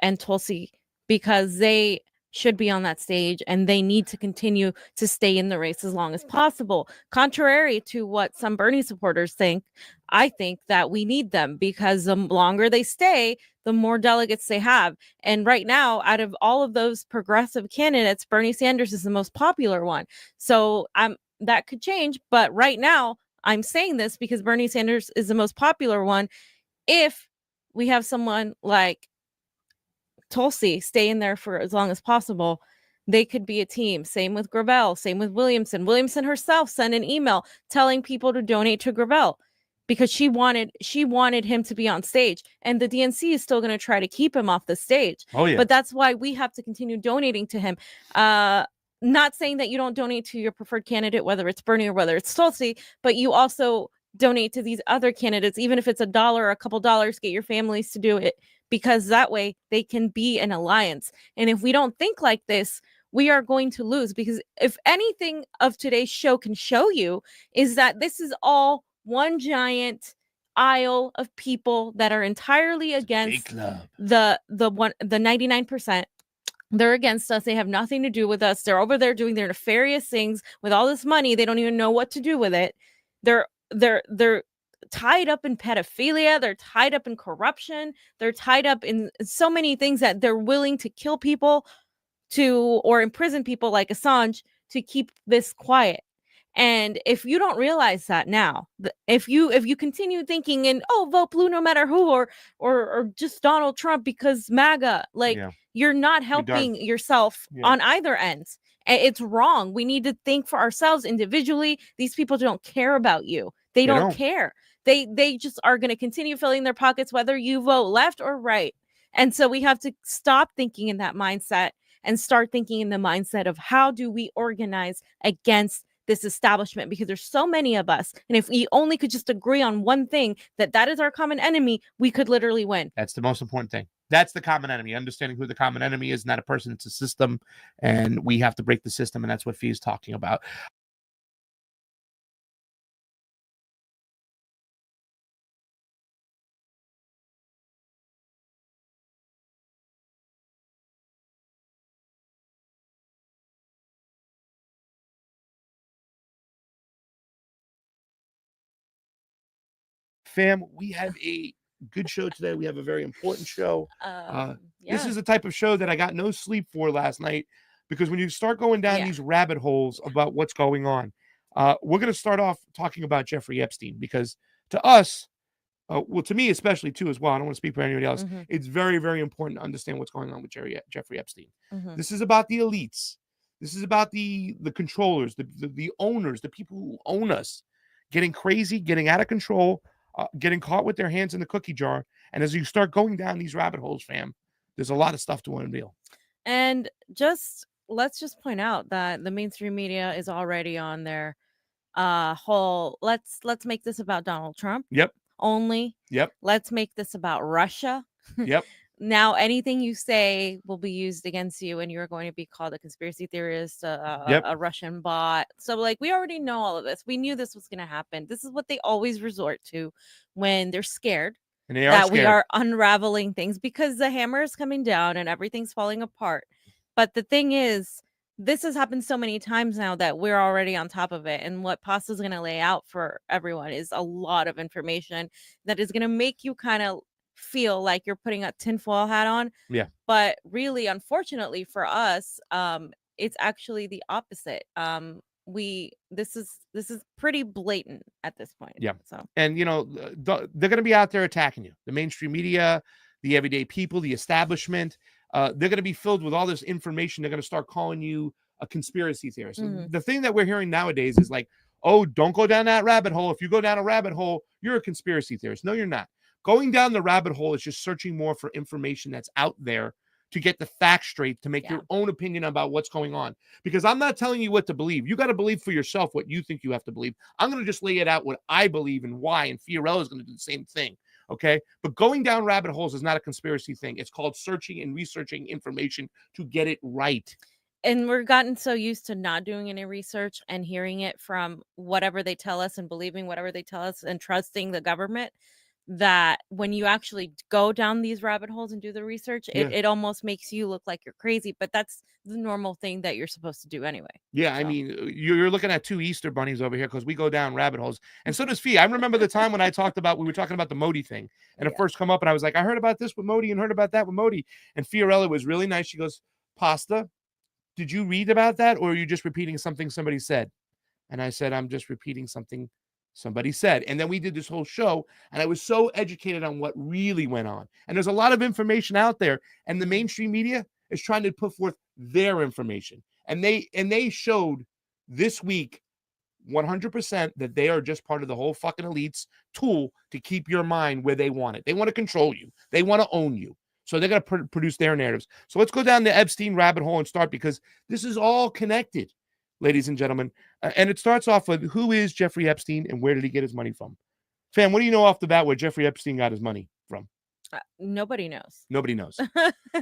and Tulsi, because they should be on that stage and they need to continue to stay in the race as long as possible. Contrary to what some Bernie supporters think, I think that we need them, because the longer they stay, the more delegates they have. And right now, out of all of those progressive candidates, Bernie Sanders is the most popular one. So that could change. But right now, I'm saying this because Bernie Sanders is the most popular one. If we have someone like Tulsi stay in there for as long as possible, they could be a team. Same with Gravel, same with Williamson. Williamson herself sent an email telling people to donate to Gravel because she wanted him to be on stage, and the DNC is still going to try to keep him off the stage. Oh yeah. But that's why we have to continue donating to him. Not saying that you don't donate to your preferred candidate, whether it's Bernie or whether it's Tulsi, but you also donate to these other candidates, even if it's $1 or a couple dollars, get your families to do it, because that way they can be an alliance. And if we don't think like this, we are going to lose, because if anything of today's show can show you is that this is all one giant aisle of people that are entirely against the 99%. They're against us. They have nothing to do with us. They're over there doing their nefarious things with all this money. They don't even know what to do with it. They're tied up in pedophilia. They're tied up in corruption. They're tied up in so many things that they're willing to kill people or imprison people like Assange to keep this quiet. And if you don't realize that now, if you continue thinking and vote blue no matter who, or just Donald Trump because MAGA, you're not helping yourself on either end. It's wrong. We need to think for ourselves individually. These people don't care about you. They don't care. They just are going to continue filling their pockets whether you vote left or right. And so we have to stop thinking in that mindset and start thinking in the mindset of how do we organize against this establishment, because there's so many of us, and if we only could just agree on one thing, that is our common enemy, we could literally win. That's the most important thing. That's the common enemy. Understanding who the common enemy is, not a person, it's a system, and we have to break the system, and that's what Fee is talking about. Fam, we have a good show today. We have a very important show. This is the type of show that I got no sleep for last night, because when you start going down these rabbit holes about what's going on, we're going to start off talking about Jeffrey Epstein, because to us, well, to me especially too as well, I don't want to speak for anybody else, it's very, very important to understand what's going on with Jeffrey Epstein. This is about the elites. This is about the controllers, the owners, the people who own us, getting crazy, getting out of control, getting caught with their hands in the cookie jar. And as you start going down these rabbit holes, fam, there's a lot of stuff to unveil. And let's just point out that the mainstream media is already on their whole let's make this about Donald Trump. Yep. Only. Yep. Let's make this about Russia. Yep. Now anything you say will be used against you, and you're going to be called a conspiracy theorist, a Russian bot. So we already know all of this. We knew this was going to happen. This is what they always resort to when they're scared we are unraveling things, because the hammer is coming down and everything's falling apart. But the thing is, this has happened so many times now that we're already on top of it. And what Pasta's going to lay out for everyone is a lot of information that is going to make you kind of feel like you're putting a tinfoil hat on. Yeah. But really, unfortunately for us, it's actually the opposite. This is pretty blatant at this point. Yeah. So, and they're going to be out there attacking you. The mainstream media, the everyday people, the establishment, they're going to be filled with all this information. They're going to start calling you a conspiracy theorist. The thing that we're hearing nowadays is don't go down that rabbit hole. If you go down a rabbit hole, you're a conspiracy theorist. No, you're not. Going down the rabbit hole is just searching more for information that's out there to get the facts straight, to make your own opinion about what's going on. Because I'm not telling you what to believe. You got to believe for yourself what you think you have to believe. I'm going to just lay it out what I believe and why, and Fiorella is going to do the same thing. Okay? But going down rabbit holes is not a conspiracy thing. It's called searching and researching information to get it right. And we're gotten so used to not doing any research and hearing it from whatever they tell us and believing whatever they tell us and trusting the government, that when you actually go down these rabbit holes and do the research, it almost makes you look like you're crazy. But that's the normal thing that you're supposed to do anyway. Yeah, so. I mean, you're looking at two Easter bunnies over here, because we go down rabbit holes. And so does Fee. I remember the time when we were talking about the Modi thing. And it first come up, and I was like, I heard about this with Modi and heard about that with Modi. And Fiorella was really nice. She goes, Pasta, did you read about that, or are you just repeating something somebody said? And I said, I'm just repeating something somebody said. And then we did this whole show, and I was so educated on what really went on. And there's a lot of information out there, and the mainstream media is trying to put forth their information. And they showed this week 100% that they are just part of the whole fucking elites tool to keep your mind where they want it. They want to control you. They want to own you. So they're going to produce their narratives. So let's go down the Epstein rabbit hole and start, because this is all connected, ladies and gentlemen. And it starts off with, who is Jeffrey Epstein and where did he get his money from? Fam, what do you know off the bat where Jeffrey Epstein got his money from? Nobody knows. Nobody knows.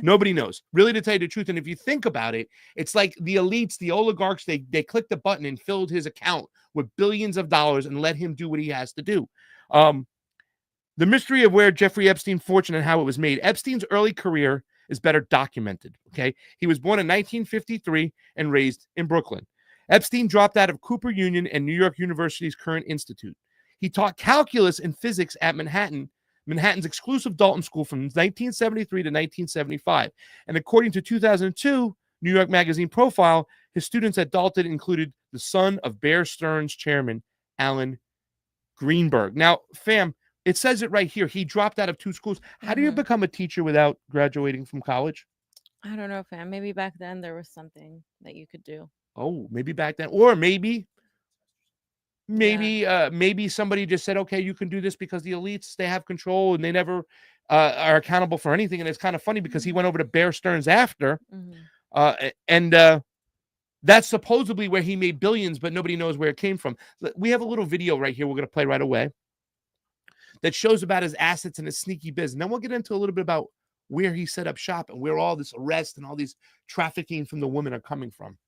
Nobody knows. Really, to tell you the truth. And if you think about it, it's like the elites, the oligarchs, they clicked the button and filled his account with billions of dollars and let him do what he has to do. The mystery of where Jeffrey Epstein's fortune and how it was made. Epstein's early career is better documented. Okay. He was born in 1953 and raised in Brooklyn. Epstein dropped out of Cooper Union and New York University's Current Institute. He taught calculus and physics at Manhattan's exclusive Dalton School from 1973 to 1975. And according to 2002 New York Magazine profile, his students at Dalton included the son of Bear Stearns chairman, Alan Greenberg. Now, fam, it says it right here. He dropped out of 2 schools. How do you become a teacher without graduating from college? I don't know, fam. Maybe back then there was something that you could do. Oh, maybe back then. Or maybe somebody just said, okay, you can do this because the elites, they have control and they never are accountable for anything. And it's kind of funny because he went over to Bear Stearns after. That's supposedly where he made billions, but nobody knows where it came from. We have a little video right here we're going to play right away that shows about his assets and his sneaky business. And then we'll get into a little bit about where he set up shop and where all this arrest and all these trafficking from the women are coming from.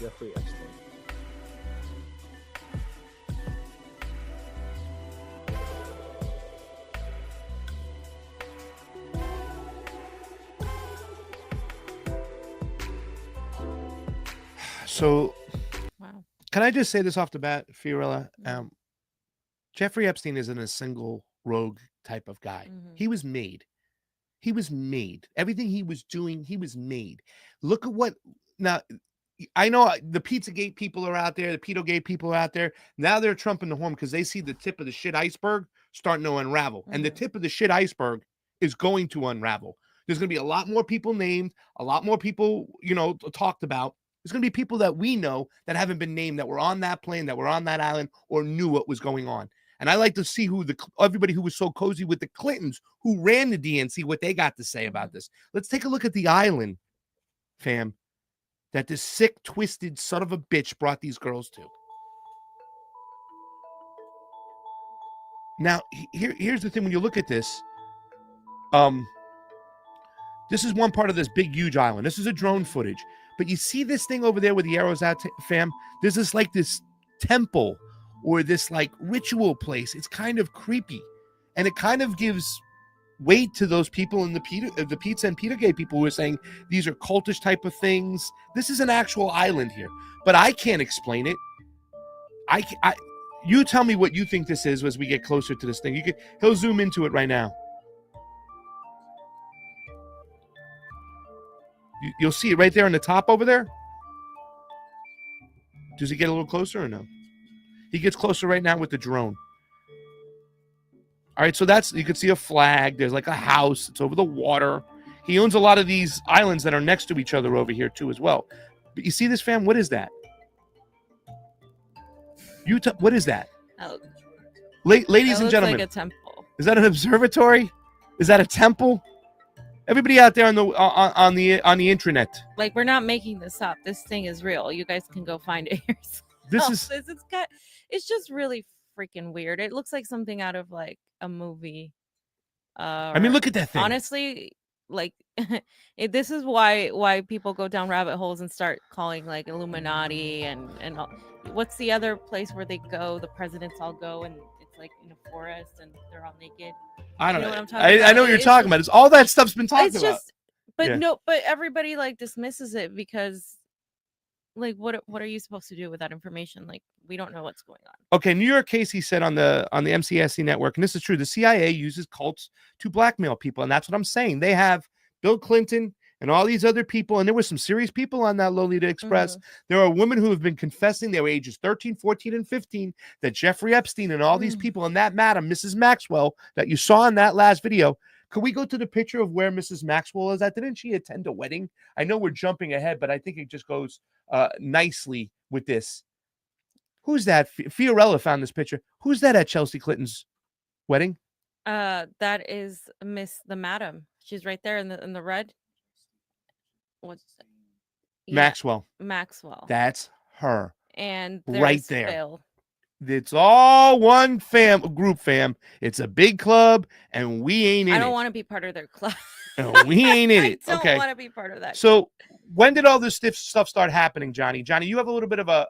Jeffrey Epstein. So, wow. Can I just say this off the bat, Fiorella? Jeffrey Epstein isn't a single rogue type of guy. He was made. He was made. Everything he was doing, he was made. Look at what now. I know the Pizzagate people are out there, the Pedogate people are out there. Now they're trumping the horn because they see the tip of the shit iceberg starting to unravel. And the tip of the shit iceberg is going to unravel. There's going to be a lot more people named, a lot more people, talked about. There's going to be people that we know that haven't been named, that were on that plane, that were on that island, or knew what was going on. And I like to see everybody who was so cozy with the Clintons, who ran the DNC, what they got to say about this. Let's take a look at the island, fam, that this sick, twisted son of a bitch brought these girls to. Now, here's the thing. When you look at this, this is one part of this big, huge island. This is a drone footage. But you see this thing over there with the arrows out, fam? This is like this temple or this like ritual place. It's kind of creepy. And it kind of gives weight to those people in the pizza and Petergate people who are saying these are cultish type of things. This is an actual island here. But I can't explain it. You tell me what you think this is as we get closer to this thing. He'll zoom into it right now. You'll see it right there on the top over there. Does he get a little closer or no? He gets closer right now with the drone. All right, so you can see a flag. There's like a house. It's over the water. He owns a lot of these islands that are next to each other over here too as well. But you see this, fam? What is that? What is that? Oh, Ladies and looks gentlemen. like a temple. Is that an observatory? Is that a temple? Everybody out there on the intranet. Like, we're not making this up. This thing is real. You guys can go find it yourself. It's just really freaking weird. It looks like something out of like a movie. I mean, look at that thing. Honestly, like this is why people go down rabbit holes and start calling like Illuminati and all. What's the other place where they go? The presidents all go and it's like in a forest and they're all naked. I don't know. What I'm talking about. I know what you're talking about. It's all that stuff's been talked about. But everybody like dismisses it because like what are you supposed to do with that information? Like we don't know what's going on. Okay, New York Casey said on the MCSC network, and this is true, the CIA uses cults to blackmail people, and that's what I'm saying. They have Bill Clinton and all these other people, and there were some serious people on that Lolita Express. There are women who have been confessing they were ages 13, 14, and 15 that Jeffrey Epstein and all these people and that madam, Mrs. Maxwell, that you saw in that last video. Could we go to the picture of where Mrs. Maxwell is at? Didn't she attend a wedding? I know we're jumping ahead, but I think it just goes nicely with this. Who's that? Fiorella found this picture. Who's that at Chelsea Clinton's wedding? That is the madam. She's right there in the red. What's that? Yeah, Maxwell. That's her. And right there. Bill. It's all one group, fam. It's a big club, and we ain't in it. I don't want to be part of their club. No, we ain't in it. I don't want to be part of that. So when did all this stuff start happening, Johnny? Johnny, you have a little bit of a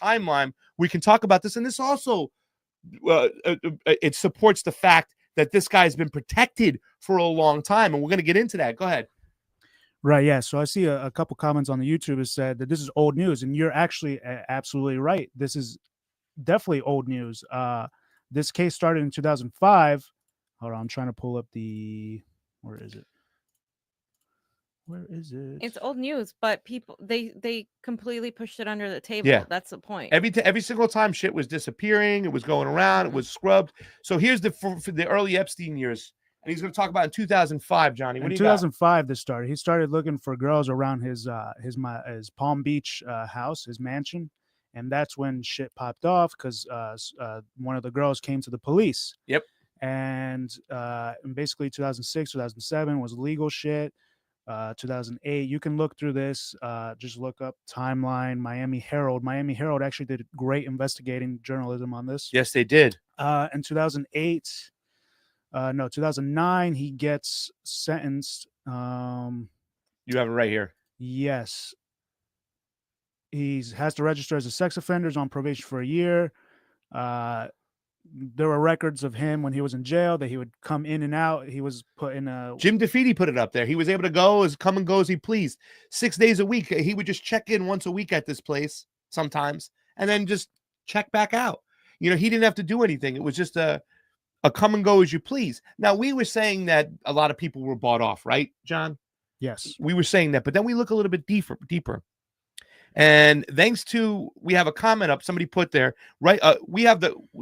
timeline. We can talk about this, and this also it supports the fact that this guy's been protected for a long time, and we're going to get into that. Go ahead. Right, yeah. So I see a couple comments on the YouTube that said that this is old news, and you're actually absolutely right. This is definitely old news. This case started in 2005. Hold on, I'm trying to pull up where is it? It's old news, but people they completely pushed it under the table. Yeah. That's the point. Every single time shit was disappearing, it was going around, it was scrubbed. So here's for the early Epstein years. And he's going to talk about in 2005, Johnny. What do you got? In 2005, this started. He started looking for girls around his Palm Beach house, his mansion, and that's when shit popped off because one of the girls came to the police. Yep. And basically 2006, 2007 was legal shit. 2008, you can look through this. Just look up timeline. Miami Herald. Miami Herald actually did great investigating journalism on this. Yes, they did. In 2009, he gets sentenced. You have it right here. Yes. He has to register as a sex offender, is on probation for a year. There were records of him when he was in jail that he would come in and out. He was put in a... Jim DeFeeti put it up there. He was able to come and go as he pleased. 6 days a week. He would just check in once a week at this place sometimes and then just check back out. He didn't have to do anything. It was just a come and go as you please. Now, we were saying that a lot of people were bought off, right, John? Yes. We were saying that, but then we look a little bit deeper. And thanks to, we have a comment up, somebody put there, right?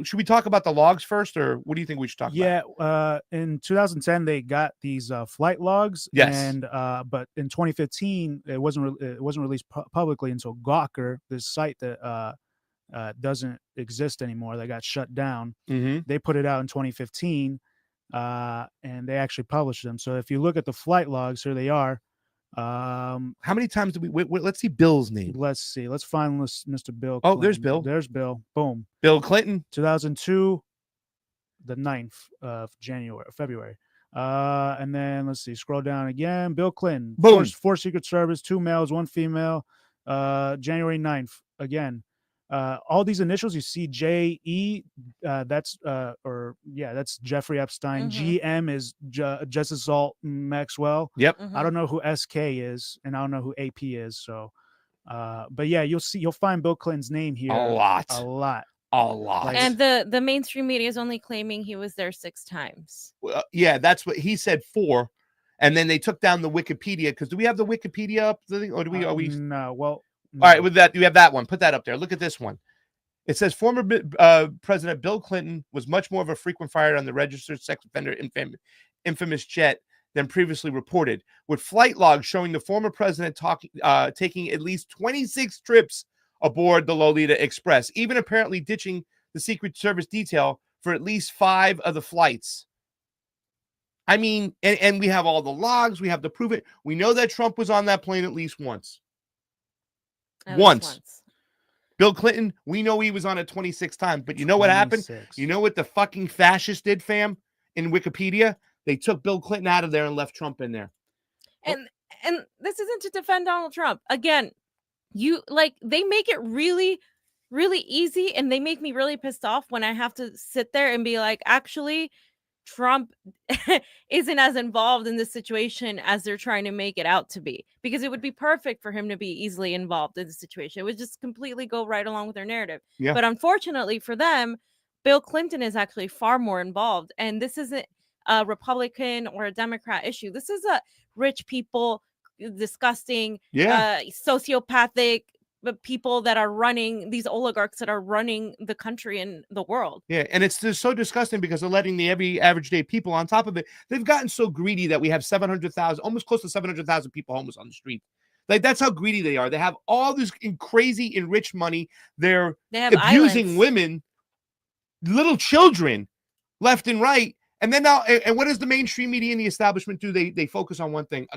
Should we talk about the logs first, or what do you think we should talk about? Yeah, in 2010, they got these flight logs. Yes. And, but in 2015, it wasn't released publicly until Gawker, this site that doesn't exist anymore, that got shut down. Mm-hmm. They put it out in 2015, and they actually published them. So if you look at the flight logs, here they are. How many times did we let's see Bill's name. Let's see. Let's find Mr. Bill Clinton. Clinton. There's Bill. There's Bill. Boom. Bill Clinton. 2002, the 9th of February. And then let's see. Scroll down again. Bill Clinton. Boom. Four Secret Service, 2 males, 1 female. January 9th. Again. All these initials you see, J.E. That's Jeffrey Epstein. Mm-hmm. GM is Justice Salt Maxwell. Yep. Mm-hmm. I don't know who SK is, and I don't know who AP is. So, but yeah, you'll find Bill Clinton's name here a lot. Like, and the mainstream media is only claiming he was there 6 times. Yeah, that's what he said, 4. And then they took down the Wikipedia, because do we have the Wikipedia up? Or do we? Are we? No. Well. All right, with that, you have that one. Put that up there. Look at this one. It says former President Bill Clinton was much more of a frequent flyer on the registered sex offender infamous jet than previously reported, with flight logs showing the former president taking at least 26 trips aboard the Lolita Express, even apparently ditching the Secret Service detail for at least 5 of the flights. I mean, and we have all the logs. We have to prove it. We know that Trump was on that plane at least once. At least once. Bill Clinton, we know he was on it 26 times. But you know what happened? You know what the fucking fascists did, fam, in Wikipedia? They took Bill Clinton out of there and left Trump in there. And this isn't to defend Donald Trump. Again, they make it really, really easy, and they make me really pissed off when I have to sit there and be like, actually, Trump isn't as involved in this situation as they're trying to make it out to be, because it would be perfect for him to be easily involved in the situation. It would just completely go right along with their narrative. Yeah. But unfortunately for them, Bill Clinton is actually far more involved. And this isn't a Republican or a Democrat issue. This is a rich people, disgusting, sociopathic people that are running, these oligarchs that are running the country and the world. Yeah, and it's just so disgusting because they're letting the every average day people on top of it. They've gotten so greedy that we have 700,000, almost close to 700,000 people homeless on the street. Like, that's how greedy they are. They have all this crazy enriched money. They have abusing islands. Women, little children, left and right. And then now, and what does the mainstream media and the establishment do? They focus on one thing,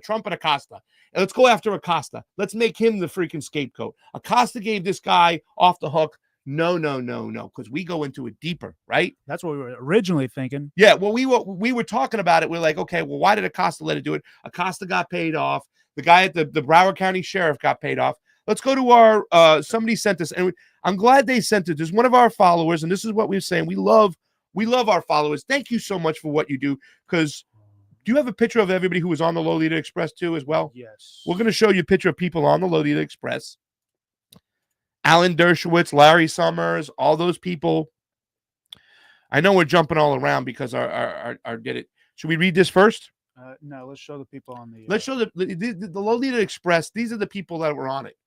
Trump and Acosta. And let's go after Acosta. Let's make him the freaking scapegoat. Acosta gave this guy off the hook. No, because we go into it deeper, right? That's what we were originally thinking. Yeah, well, we were talking about it. We're like, okay, well, why did Acosta let it do it? Acosta got paid off. The guy at the Broward County Sheriff got paid off. Let's go to our, somebody sent this, and I'm glad they sent it. There's one of our followers, and this is what we're saying. We love our followers. Thank you so much for what you do. Because do you have a picture of everybody who was on the Lolita Express too as well? Yes. We're going to show you a picture of people on the Lolita Express. Alan Dershowitz, Larry Summers, all those people. I know we're jumping all around because our get it. Should we read this first? No, let's show the people on the. Let's show the Lolita Express. These are the people that were on it.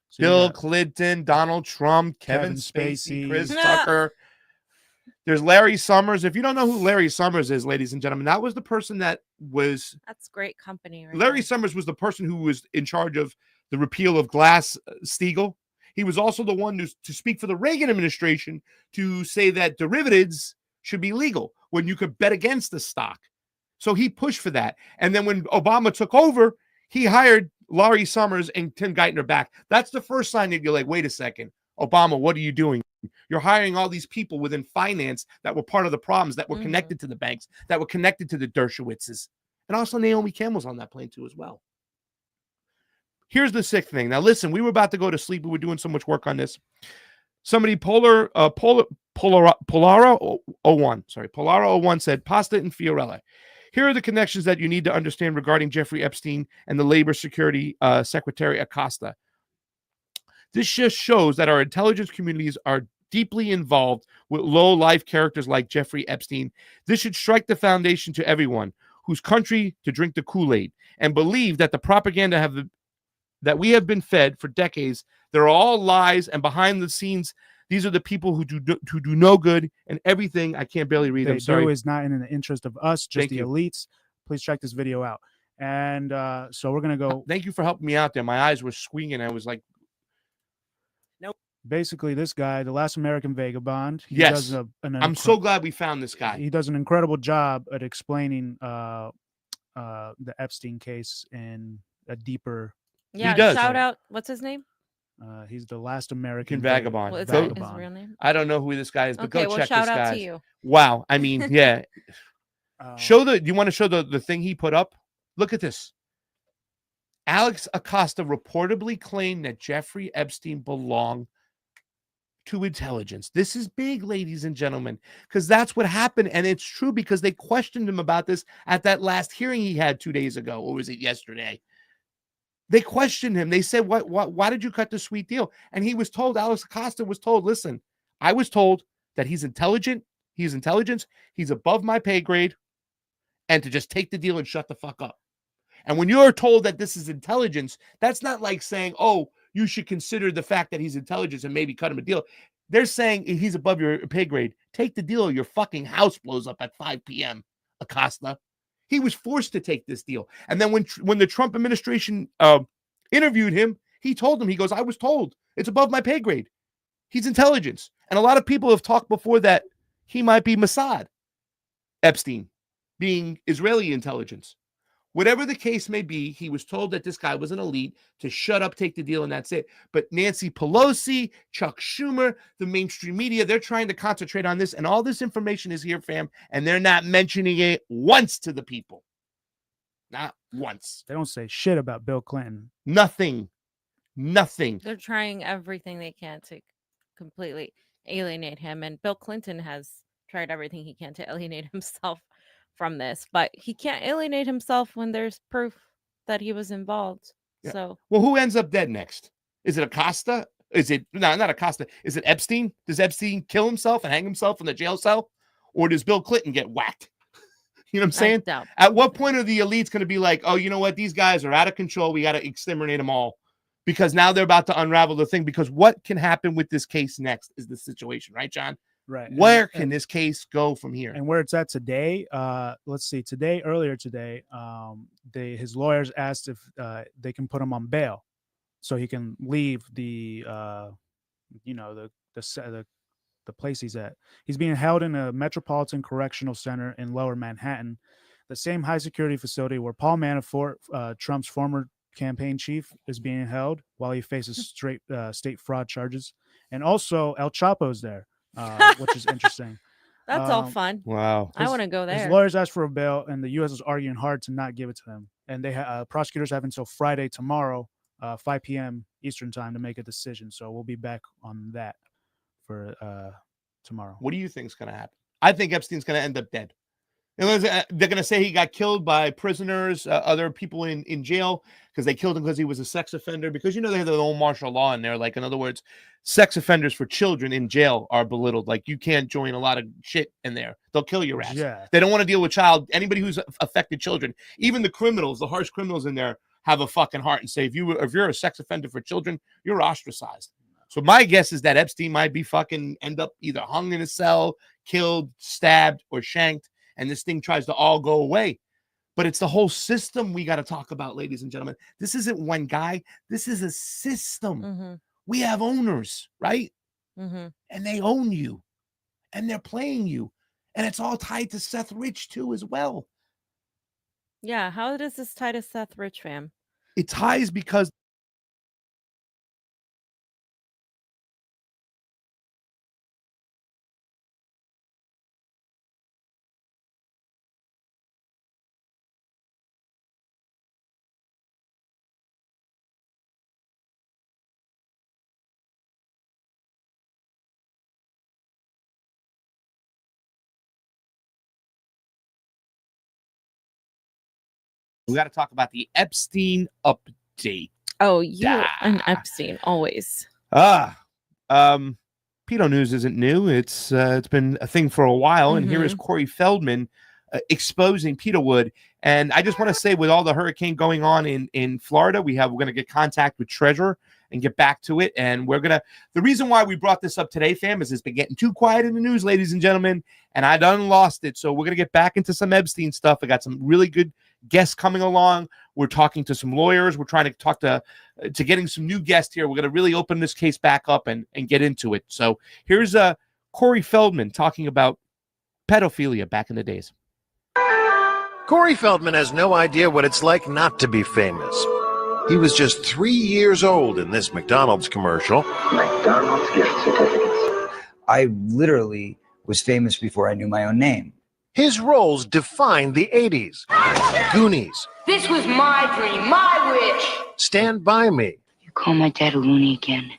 So Bill Clinton, Donald Trump, Kevin Spacey, Chris Tucker. There's Larry Summers. If you don't know who Larry Summers is, ladies and gentlemen, that was the person that's great company. Right Larry there. Summers was the person who was in charge of the repeal of Glass-Steagall. He was also the one to speak for the Reagan administration to say that derivatives should be legal when you could bet against the stock. So he pushed for that. And then when Obama took over, he hired Larry Summers and Tim Geithner back. That's the first sign that you're like, wait a second, Obama, what are you doing? You're hiring all these people within finance that were part of the problems, that were connected to the banks, that were connected to the Dershowitzes. And also Naomi Campbell's on that plane too as well. Here's the sick thing. Now, listen, we were about to go to sleep. We were doing so much work on this. Somebody, Polara01 said, Pasta and Fiorella. Here are the connections that you need to understand regarding Jeffrey Epstein and the Labor Security Secretary Acosta. This just shows that our intelligence communities are deeply involved with low-life characters like Jeffrey Epstein. This should strike the foundation to everyone whose country to drink the Kool-Aid and believe that the propaganda that we have been fed for decades, they're all lies, and behind the scenes, these are the people who do no good, and everything. I can't barely read. I'm sorry. Is not in the interest of us, just the elites. Please check this video out. And so we're gonna go. Thank you for helping me out there. My eyes were swinging. I was like, nope. Basically, this guy, the last American vagabond. He yes. Does I'm so glad we found this guy. He does an incredible job at explaining the Epstein case in a deeper. Yeah. He does. Shout out. What's his name? He's the last American vagabond. Well, his real name? I don't know who this guy is, but go check shout this out guy. To you. Wow. I mean, yeah. You want to show the thing he put up? Look at this. Alex Acosta reportedly claimed that Jeffrey Epstein belonged to intelligence. This is big, ladies and gentlemen, because that's what happened. And it's true because they questioned him about this at that last hearing he had 2 days ago. Or was it yesterday? They questioned him. They said, why did you cut the sweet deal? And he was told, Alex Acosta was told, listen, I was told that he's intelligent. He's intelligence. He's above my pay grade. And to just take the deal and shut the fuck up. And when you're told that this is intelligence, that's not like saying, oh, you should consider the fact that he's intelligence and maybe cut him a deal. They're saying he's above your pay grade. Take the deal or your fucking house blows up at 5 p.m., Acosta. He was forced to take this deal. And then when the Trump administration interviewed him, he told them, he goes, I was told it's above my pay grade. He's intelligence. And a lot of people have talked before that he might be Mossad, Epstein. being Israeli intelligence. Whatever the case may be, he was told that this guy was an elite to shut up, take the deal, and that's it. But Nancy Pelosi, Chuck Schumer, the mainstream media, they're trying to concentrate on this, and all this information is here, fam, and they're not mentioning it once to the people. Not once. They don't say shit about Bill Clinton. Nothing. They're trying everything they can to completely alienate him, and Bill Clinton has tried everything he can to alienate himself from this, but he can't alienate himself when there's proof that he was involved. Yeah. So, well, who ends up dead next? Is it Acosta? Is it not Acosta? Is it Epstein? Does Epstein kill himself and hang himself in the jail cell, or does Bill Clinton get whacked? You know what I'm saying? At what point are the elites going to be like, oh, you know what? These guys are out of control. We got to exterminate them all, because now they're about to unravel the thing. Because what can happen with this case next is the situation, right, John? Right. Where can this case go from here? And where it's at today, let's see. Earlier today, his lawyers asked if they can put him on bail, so he can leave the place he's at. He's being held in a Metropolitan Correctional Center in Lower Manhattan, the same high security facility where Paul Manafort, Trump's former campaign chief, is being held while he faces state fraud charges. And also El Chapo's there. Which is interesting. That's all fun. Wow. I want to go there. His lawyers asked for a bail, and the U.S. is arguing hard to not give it to them. And they prosecutors have until Friday, tomorrow, 5 p.m. Eastern time, to make a decision. So we'll be back on that for tomorrow. What do you think is going to happen? I think Epstein's going to end up dead. They're going to say he got killed by prisoners, other people in jail, because they killed him because he was a sex offender. Because, you know, they have their own martial law in there. Like, in other words, sex offenders for children in jail are belittled. Like, you can't join a lot of shit in there. They'll kill your ass. Yeah. They don't want to deal with anybody who's affected children. Even the criminals, the harsh criminals in there, have a fucking heart and say, if you're a sex offender for children, you're ostracized. So my guess is that Epstein might be end up either hung in a cell, killed, stabbed, or shanked. And this thing tries to all go away. But it's the whole system we got to talk about, ladies and gentlemen. This isn't one guy. This is a system. Mm-hmm. We have owners, right? Mm-hmm. And they own you. And they're playing you. And it's all tied to Seth Rich, too, as well. Yeah. How does this tie to Seth Rich, fam? It ties because we got to talk about the Epstein update. Oh, you and Epstein, always. Pedo News isn't new. It's been a thing for a while. And here is Corey Feldman exposing Peter Wood. And I just want to say, with all the hurricane going on in Florida, we're going to get contact with Treasurer and get back to it. And the reason why we brought this up today, fam, is it's been getting too quiet in the news, ladies and gentlemen, and I done lost it. So we're going to get back into some Epstein stuff. I got some really good guests coming along. We're talking to some lawyers. We're trying to talk to getting some new guests here. We're going to really open this case back up and get into it. So here's Corey Feldman talking about pedophilia back in the days. Corey Feldman has no idea what it's like not to be famous. He was just 3 years old in this McDonald's commercial. McDonald's gift certificates. I literally was famous before I knew my own name. His roles defined the 80s. Goonies. This was my dream, my wish. Stand By Me. You call my dad a loony again,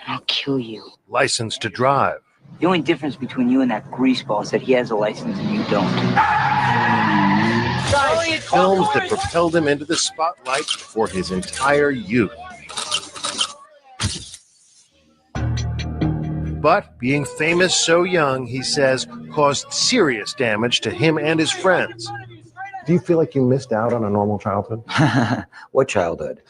and I'll kill you. License to Drive. The only difference between you and that greaseball is that he has a license and you don't. Films that propelled him into the spotlight for his entire youth. But being famous so young, he says, caused serious damage to him and his friends. Do you feel like you missed out on a normal childhood? What childhood?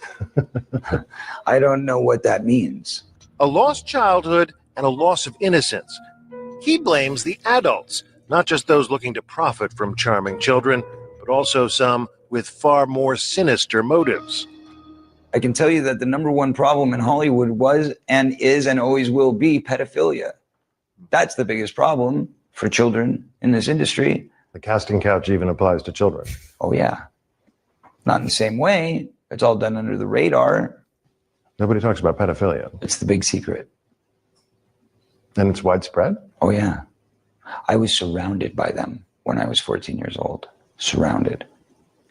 I don't know what that means. A lost childhood and a loss of innocence. He blames the adults, not just those looking to profit from charming children, but also some with far more sinister motives. I can tell you that the number one problem in Hollywood was and is and always will be pedophilia. That's the biggest problem for children in this industry. The casting couch even applies to children. Oh, yeah. Not in the same way. It's all done under the radar. Nobody talks about pedophilia. It's the big secret. And it's widespread? Oh, yeah. I was surrounded by them when I was 14 years old. Surrounded.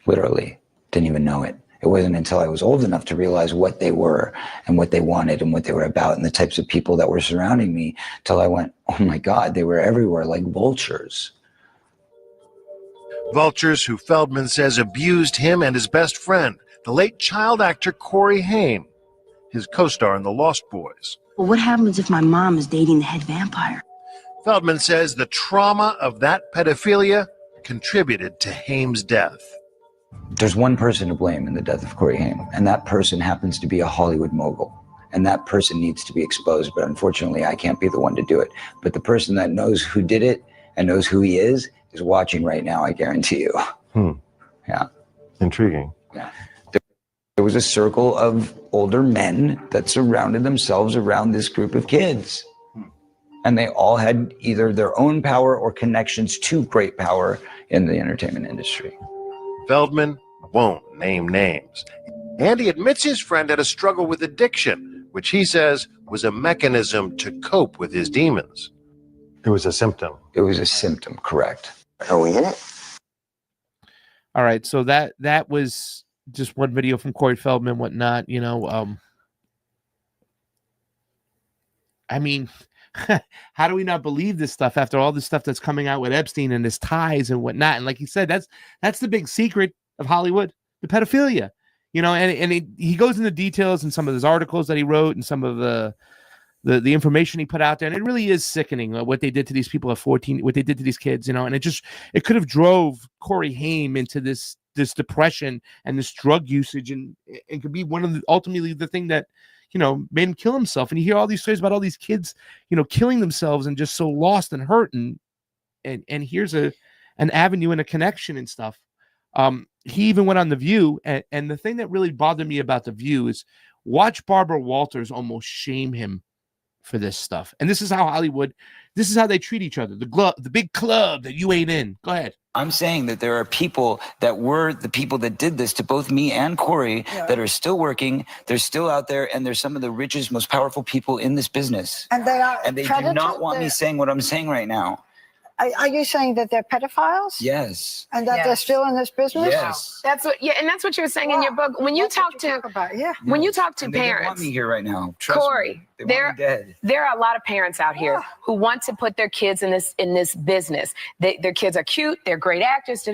Literally. Didn't even know it. It wasn't until I was old enough to realize what they were and what they wanted and what they were about and the types of people that were surrounding me till I went, oh my God, they were everywhere like vultures. Vultures who Feldman says abused him and his best friend, the late child actor Corey Haim, his co-star in The Lost Boys. Well, what happens if my mom is dating the head vampire? Feldman says the trauma of that pedophilia contributed to Haim's death. There's one person to blame in the death of Corey Haim, and that person happens to be a Hollywood mogul. And that person needs to be exposed, but unfortunately, I can't be the one to do it. But the person that knows who did it and knows who he is watching right now, I guarantee you. Yeah. Intriguing. Yeah. There was a circle of older men that surrounded themselves around this group of kids. And they all had either their own power or connections to great power in the entertainment industry. Feldman won't name names. And he admits his friend had a struggle with addiction, which he says was a mechanism to cope with his demons. It was a symptom. It was a symptom, correct. Are we in it? All right, so that was just one video from Corey Feldman, whatnot. You know, I mean, how do we not believe this stuff after all this stuff that's coming out with Epstein and his ties and whatnot? And like he said, that's the big secret of Hollywood, the pedophilia. You know, and he goes into details in some of his articles that he wrote and some of the information he put out there, and it really is sickening what they did to these people at 14, what they did to these kids, you know, and it could have drove Corey Haim into this depression and this drug usage, and it could be one of ultimately the thing that, you know, made him kill himself. And you hear all these stories about all these kids, you know, killing themselves and just so lost and hurt, and here's an avenue and a connection and stuff. He even went on The View, and the thing that really bothered me about The View is watch Barbara Walters almost shame him for this stuff. And this is how Hollywood, this is how they treat each other. The big club that you ain't in. Go ahead. I'm saying that there are people that were the people that did this to both me and Corey that are still working. They're still out there, and they're some of the richest, most powerful people in this business. And they are. And they do not want me saying what I'm saying right now. Are you saying that they're pedophiles? Yes. And that they're still in this business? Yes. That's what, and that's what you were saying in your book. When you talk to when you talk to And they don't parents, want me here right now. Trust Corey, me. They want me dead. there are a lot of parents out here who want to put their kids in this business. Their kids are cute, they're great actors.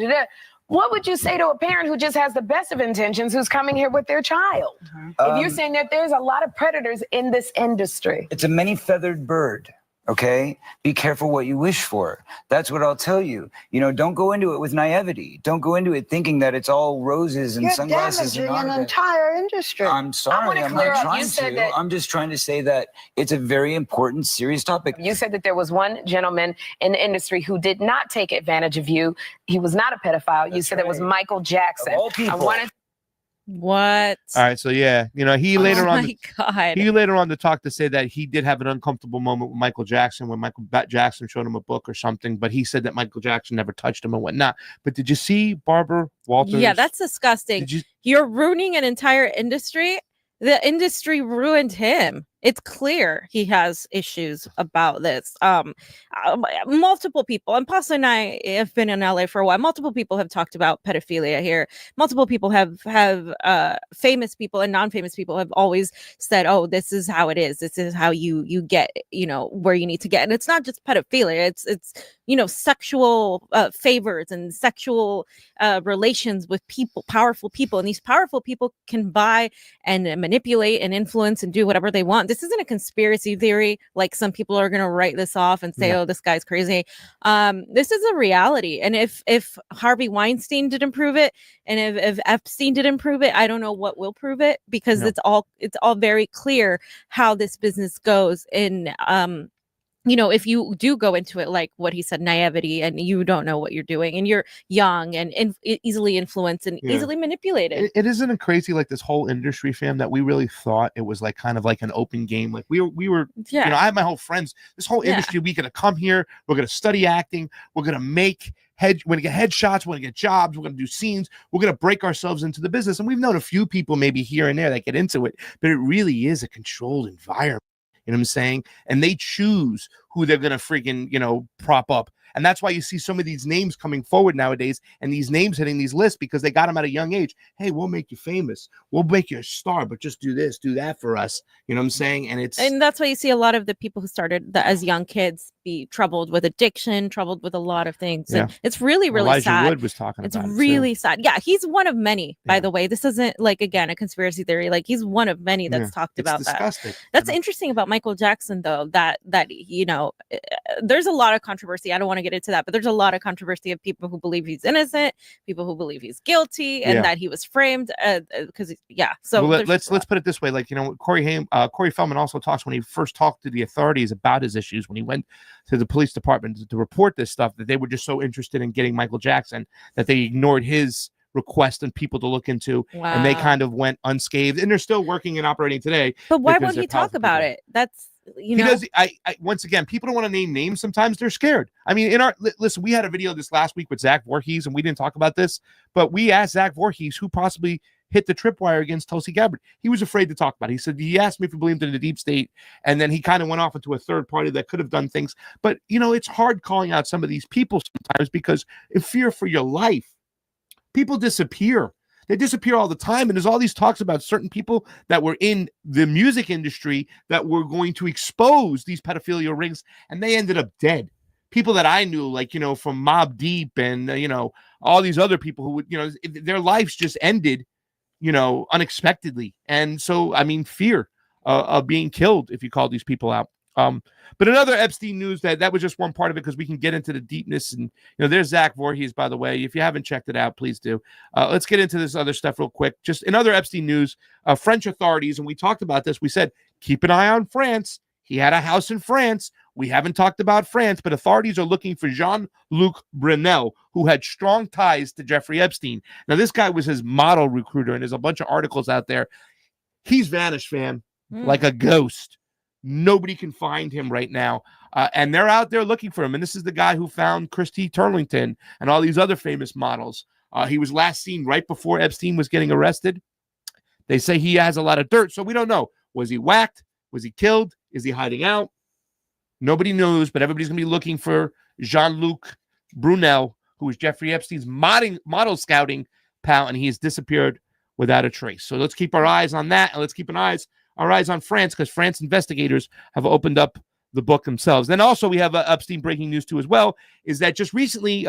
What would you say to a parent who just has the best of intentions, who's coming here with their child? If you're saying that there's a lot of predators in this industry. It's a many-feathered bird. Okay, be careful what you wish for. That's what I'll tell you. You know, don't go into it with naivety. Don't go into it thinking that it's all roses and You're sunglasses and damaging an entire industry. I'm sorry, I'm not trying to. I'm just trying to say that it's a very important, serious topic. You said that there was one gentleman in the industry who did not take advantage of you. He was not a pedophile. You said it was Michael Jackson. Of all people. What? All right, so yeah, you know, he later on to talk to say that he did have an uncomfortable moment with Michael Jackson when Michael Jackson showed him a book or something, but he said that Michael Jackson never touched him and whatnot. But did you see Barbara Walters? Yeah, that's disgusting. You're ruining an entire industry. The industry ruined him. It's clear he has issues about this. Multiple people, and Pasta and I have been in LA for a while. Multiple people have talked about pedophilia here. Multiple people have famous people and non-famous people have always said, "Oh, this is how it is. This is how you get, you know, where you need to get." And it's not just pedophilia. It's you know, sexual favors and sexual relations with people, powerful people, and these powerful people can buy and manipulate and influence and do whatever they want. This isn't a conspiracy theory, like some people are going to write this off and say, "Oh, this guy's crazy." This is a reality, and if Harvey Weinstein didn't prove it, and if Epstein didn't prove it, I don't know what will prove it, because it's all very clear how this business goes in if you do go into it, like what he said, naivety, and you don't know what you're doing, and you're young and easily influenced and easily manipulated. It isn't it crazy, like this whole industry, fam, that we really thought it was like kind of like an open game. Like we were, Yeah. I have my whole friends, this whole industry, we're going to come here, we're going to study acting, we're going to make we're going to get headshots, we're going to get jobs, we're going to do scenes, we're going to break ourselves into the business. And we've known a few people maybe here and there that get into it, but it really is a controlled environment. You know what I'm saying? And they choose who they're going to freaking, prop up. And that's why you see some of these names coming forward nowadays and these names hitting these lists because they got them at a young age. Hey, we'll make you famous. We'll make you a star, but just do this, do that for us. You know what I'm saying? And that's why you see a lot of the people who started as young kids be troubled with addiction, troubled with a lot of things. Yeah. And it's really, really Elijah sad. Wood was talking about it, really sad. Yeah, he's one of many, by the way. This isn't like, again, a conspiracy theory. Like he's one of many that's talked about disgusting. that. That's interesting about Michael Jackson, though, that there's a lot of controversy. I don't want to get into that, but there's a lot of controversy of people who believe he's innocent, people who believe he's guilty, and that he was framed. So well, let's put it this way. Like, Corey Feldman also talks when he first talked to the authorities about his issues, when he went to the police department to report this stuff, that they were just so interested in getting Michael Jackson that they ignored his request and people to look into, and they kind of went unscathed, and they're still working and operating today. But why won't he talk about it? That's he does. I once again, people don't want to name names. Sometimes they're scared. I mean, listen, we had a video this last week with Zach Voorhees, and we didn't talk about this, but we asked Zach Voorhees who possibly hit the tripwire against Tulsi Gabbard. He was afraid to talk about it. He said, he asked me if he believed in the deep state, and then he kind of went off into a third party that could have done things. But it's hard calling out some of these people sometimes because in fear for your life, people disappear. They disappear all the time. And there's all these talks about certain people that were in the music industry that were going to expose these pedophilia rings, and they ended up dead. People that I knew, like, from Mobb Deep and, all these other people who would, their lives just ended, unexpectedly. And so, I mean, fear of being killed if you call these people out. But another Epstein news that was just one part of it, because we can get into the deepness. And there's Zach Voorhees, by the way. If you haven't checked it out, please do. Let's get into this other stuff real quick. Just in other Epstein news, French authorities, and we talked about this. We said keep an eye on France. He had a house in France. We haven't talked about France, but authorities are looking for Jean-Luc Brunel, who had strong ties to Jeffrey Epstein. Now, this guy was his model recruiter, and there's a bunch of articles out there. He's vanished, fam, like a ghost. Nobody can find him right now. And they're out there looking for him. And this is the guy who found Christy Turlington and all these other famous models. He was last seen right before Epstein was getting arrested. They say he has a lot of dirt, so we don't know. Was he whacked? Was he killed? Is he hiding out? Nobody knows, but everybody's going to be looking for Jean-Luc Brunel, who is Jeffrey Epstein's model scouting pal, and he has disappeared without a trace. So let's keep our eyes on that, and let's keep our eyes on France, because France investigators have opened up the book themselves. Then also we have Epstein breaking news too as well, is that just recently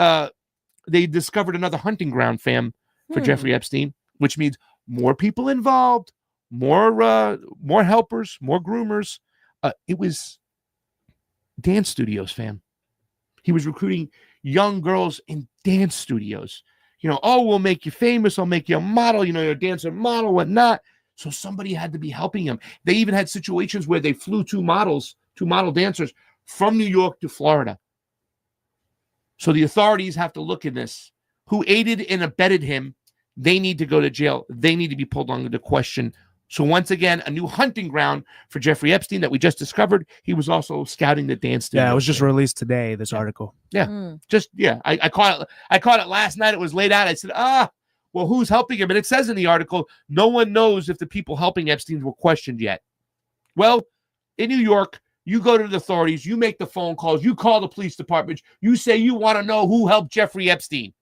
they discovered another hunting ground, fam, for Jeffrey Epstein, which means more people involved, more helpers, more groomers. It was dance studios, fam. He was recruiting young girls in dance studios. We'll make you famous. I'll make you a model. You're a dancer, model, whatnot. So somebody had to be helping him. They even had situations where they flew two model dancers from New York to Florida. So the authorities have to look at this. Who aided and abetted him? They need to go to jail. They need to be pulled under the question. So once again, a new hunting ground for Jeffrey Epstein that we just discovered. He was also scouting the dance studio. Yeah, it was just released today, this article. Yeah. I caught it last night. It was laid out. I said, well, who's helping him? And it says in the article, no one knows if the people helping Epstein were questioned yet. Well, in New York, you go to the authorities, you make the phone calls, you call the police department, you say you want to know who helped Jeffrey Epstein.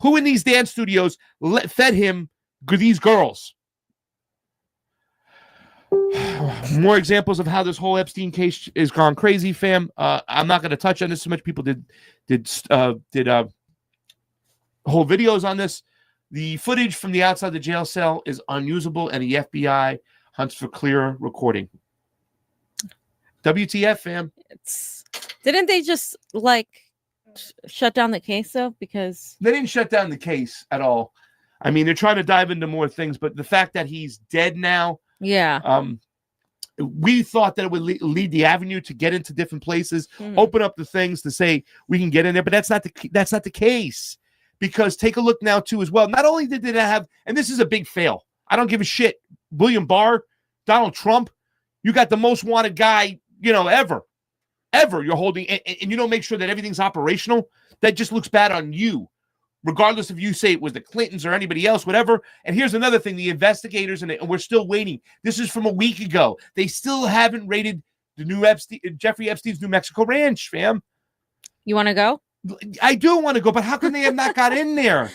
Who in these dance studios fed him these girls? More examples of how this whole Epstein case is gone crazy, fam. I'm not going to touch on this so much. People did whole videos on this. The footage from the outside the jail cell is unusable, and the FBI hunts for clear recording. WTF, fam? Didn't they just shut down the case though? Because they didn't shut down the case at all. I mean, they're trying to dive into more things, but the fact that he's dead now. Yeah. we thought that it would lead the avenue to get into different places, open up the things to say we can get in there, but that's not the case. Because take a look now too as well. Not only did they have, and this is a big fail. I don't give a shit. William Barr, Donald Trump, you got the most wanted guy, ever you're holding, and you don't make sure that everything's operational. That just looks bad on you, regardless if you say it was the Clintons or anybody else, whatever. And here's another thing: the investigators, and we're still waiting. This is from a week ago. They still haven't raided the new Jeffrey Epstein's New Mexico ranch, fam. You want to go? I do want to go, but how can they have not got in there?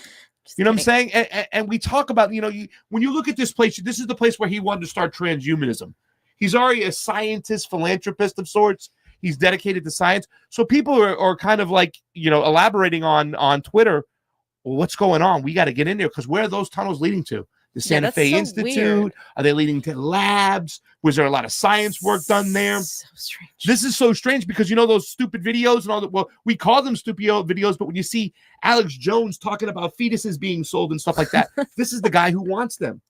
You know what I'm saying? And we talk about, when you look at this place, this is the place where he wanted to start transhumanism. He's already a scientist, philanthropist of sorts. He's dedicated to science. So people are kind of like, elaborating on Twitter. Well, what's going on? We got to get in there, because where are those tunnels leading to? The Santa Fe Institute? Weird. Are they leading to labs? Was there a lot of science work done there? So strange. This is so strange because those stupid videos and all that. Well, we call them stupid videos, but when you see Alex Jones talking about fetuses being sold and stuff like that, this is the guy who wants them.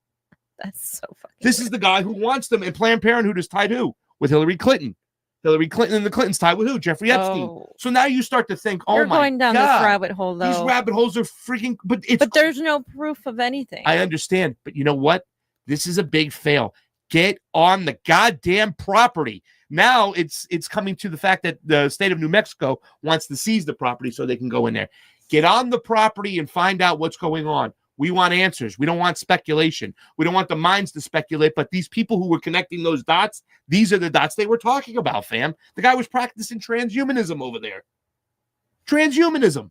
That's so fucking This weird. is the guy who wants them. And Planned Parenthood is tied who? With Hillary Clinton. Hillary Clinton and the Clintons tied with who? Jeffrey Epstein. So now you start to think, You're my going down God, this rabbit hole, though. these rabbit holes are freaking. But there's no proof of anything. I understand, but you know what? This is a big fail. Get on the goddamn property. Now it's coming to the fact that the state of New Mexico wants to seize the property so they can go in there. Get on the property and find out what's going on. We want answers. We don't want speculation. We don't want the minds to speculate, but these people who were connecting those dots, these are the dots they were talking about, fam. The guy was practicing transhumanism over there. Transhumanism.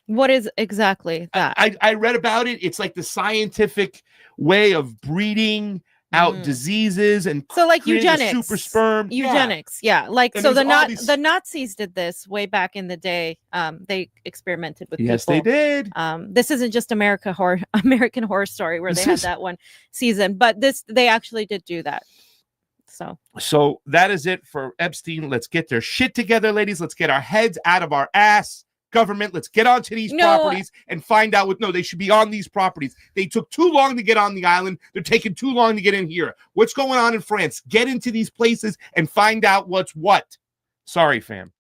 What is exactly that? I read about it. It's like the scientific way of breeding out diseases and so like creating a eugenics, super sperm. eugenics, yeah. Like And so there's the Nazis did this way back in the day. They experimented with Yes, people. they did. This isn't just American Horror Story where they had that one season, but they actually did do that. So that is it for Epstein. Let's get their shit together, ladies. Let's get our heads out of our ass. Government, let's get onto these properties and find out they should be on these properties. They took too long to get on the island. They're taking too long to get in here. What's going on in France? Get into these places and find out what's what. Sorry, fam.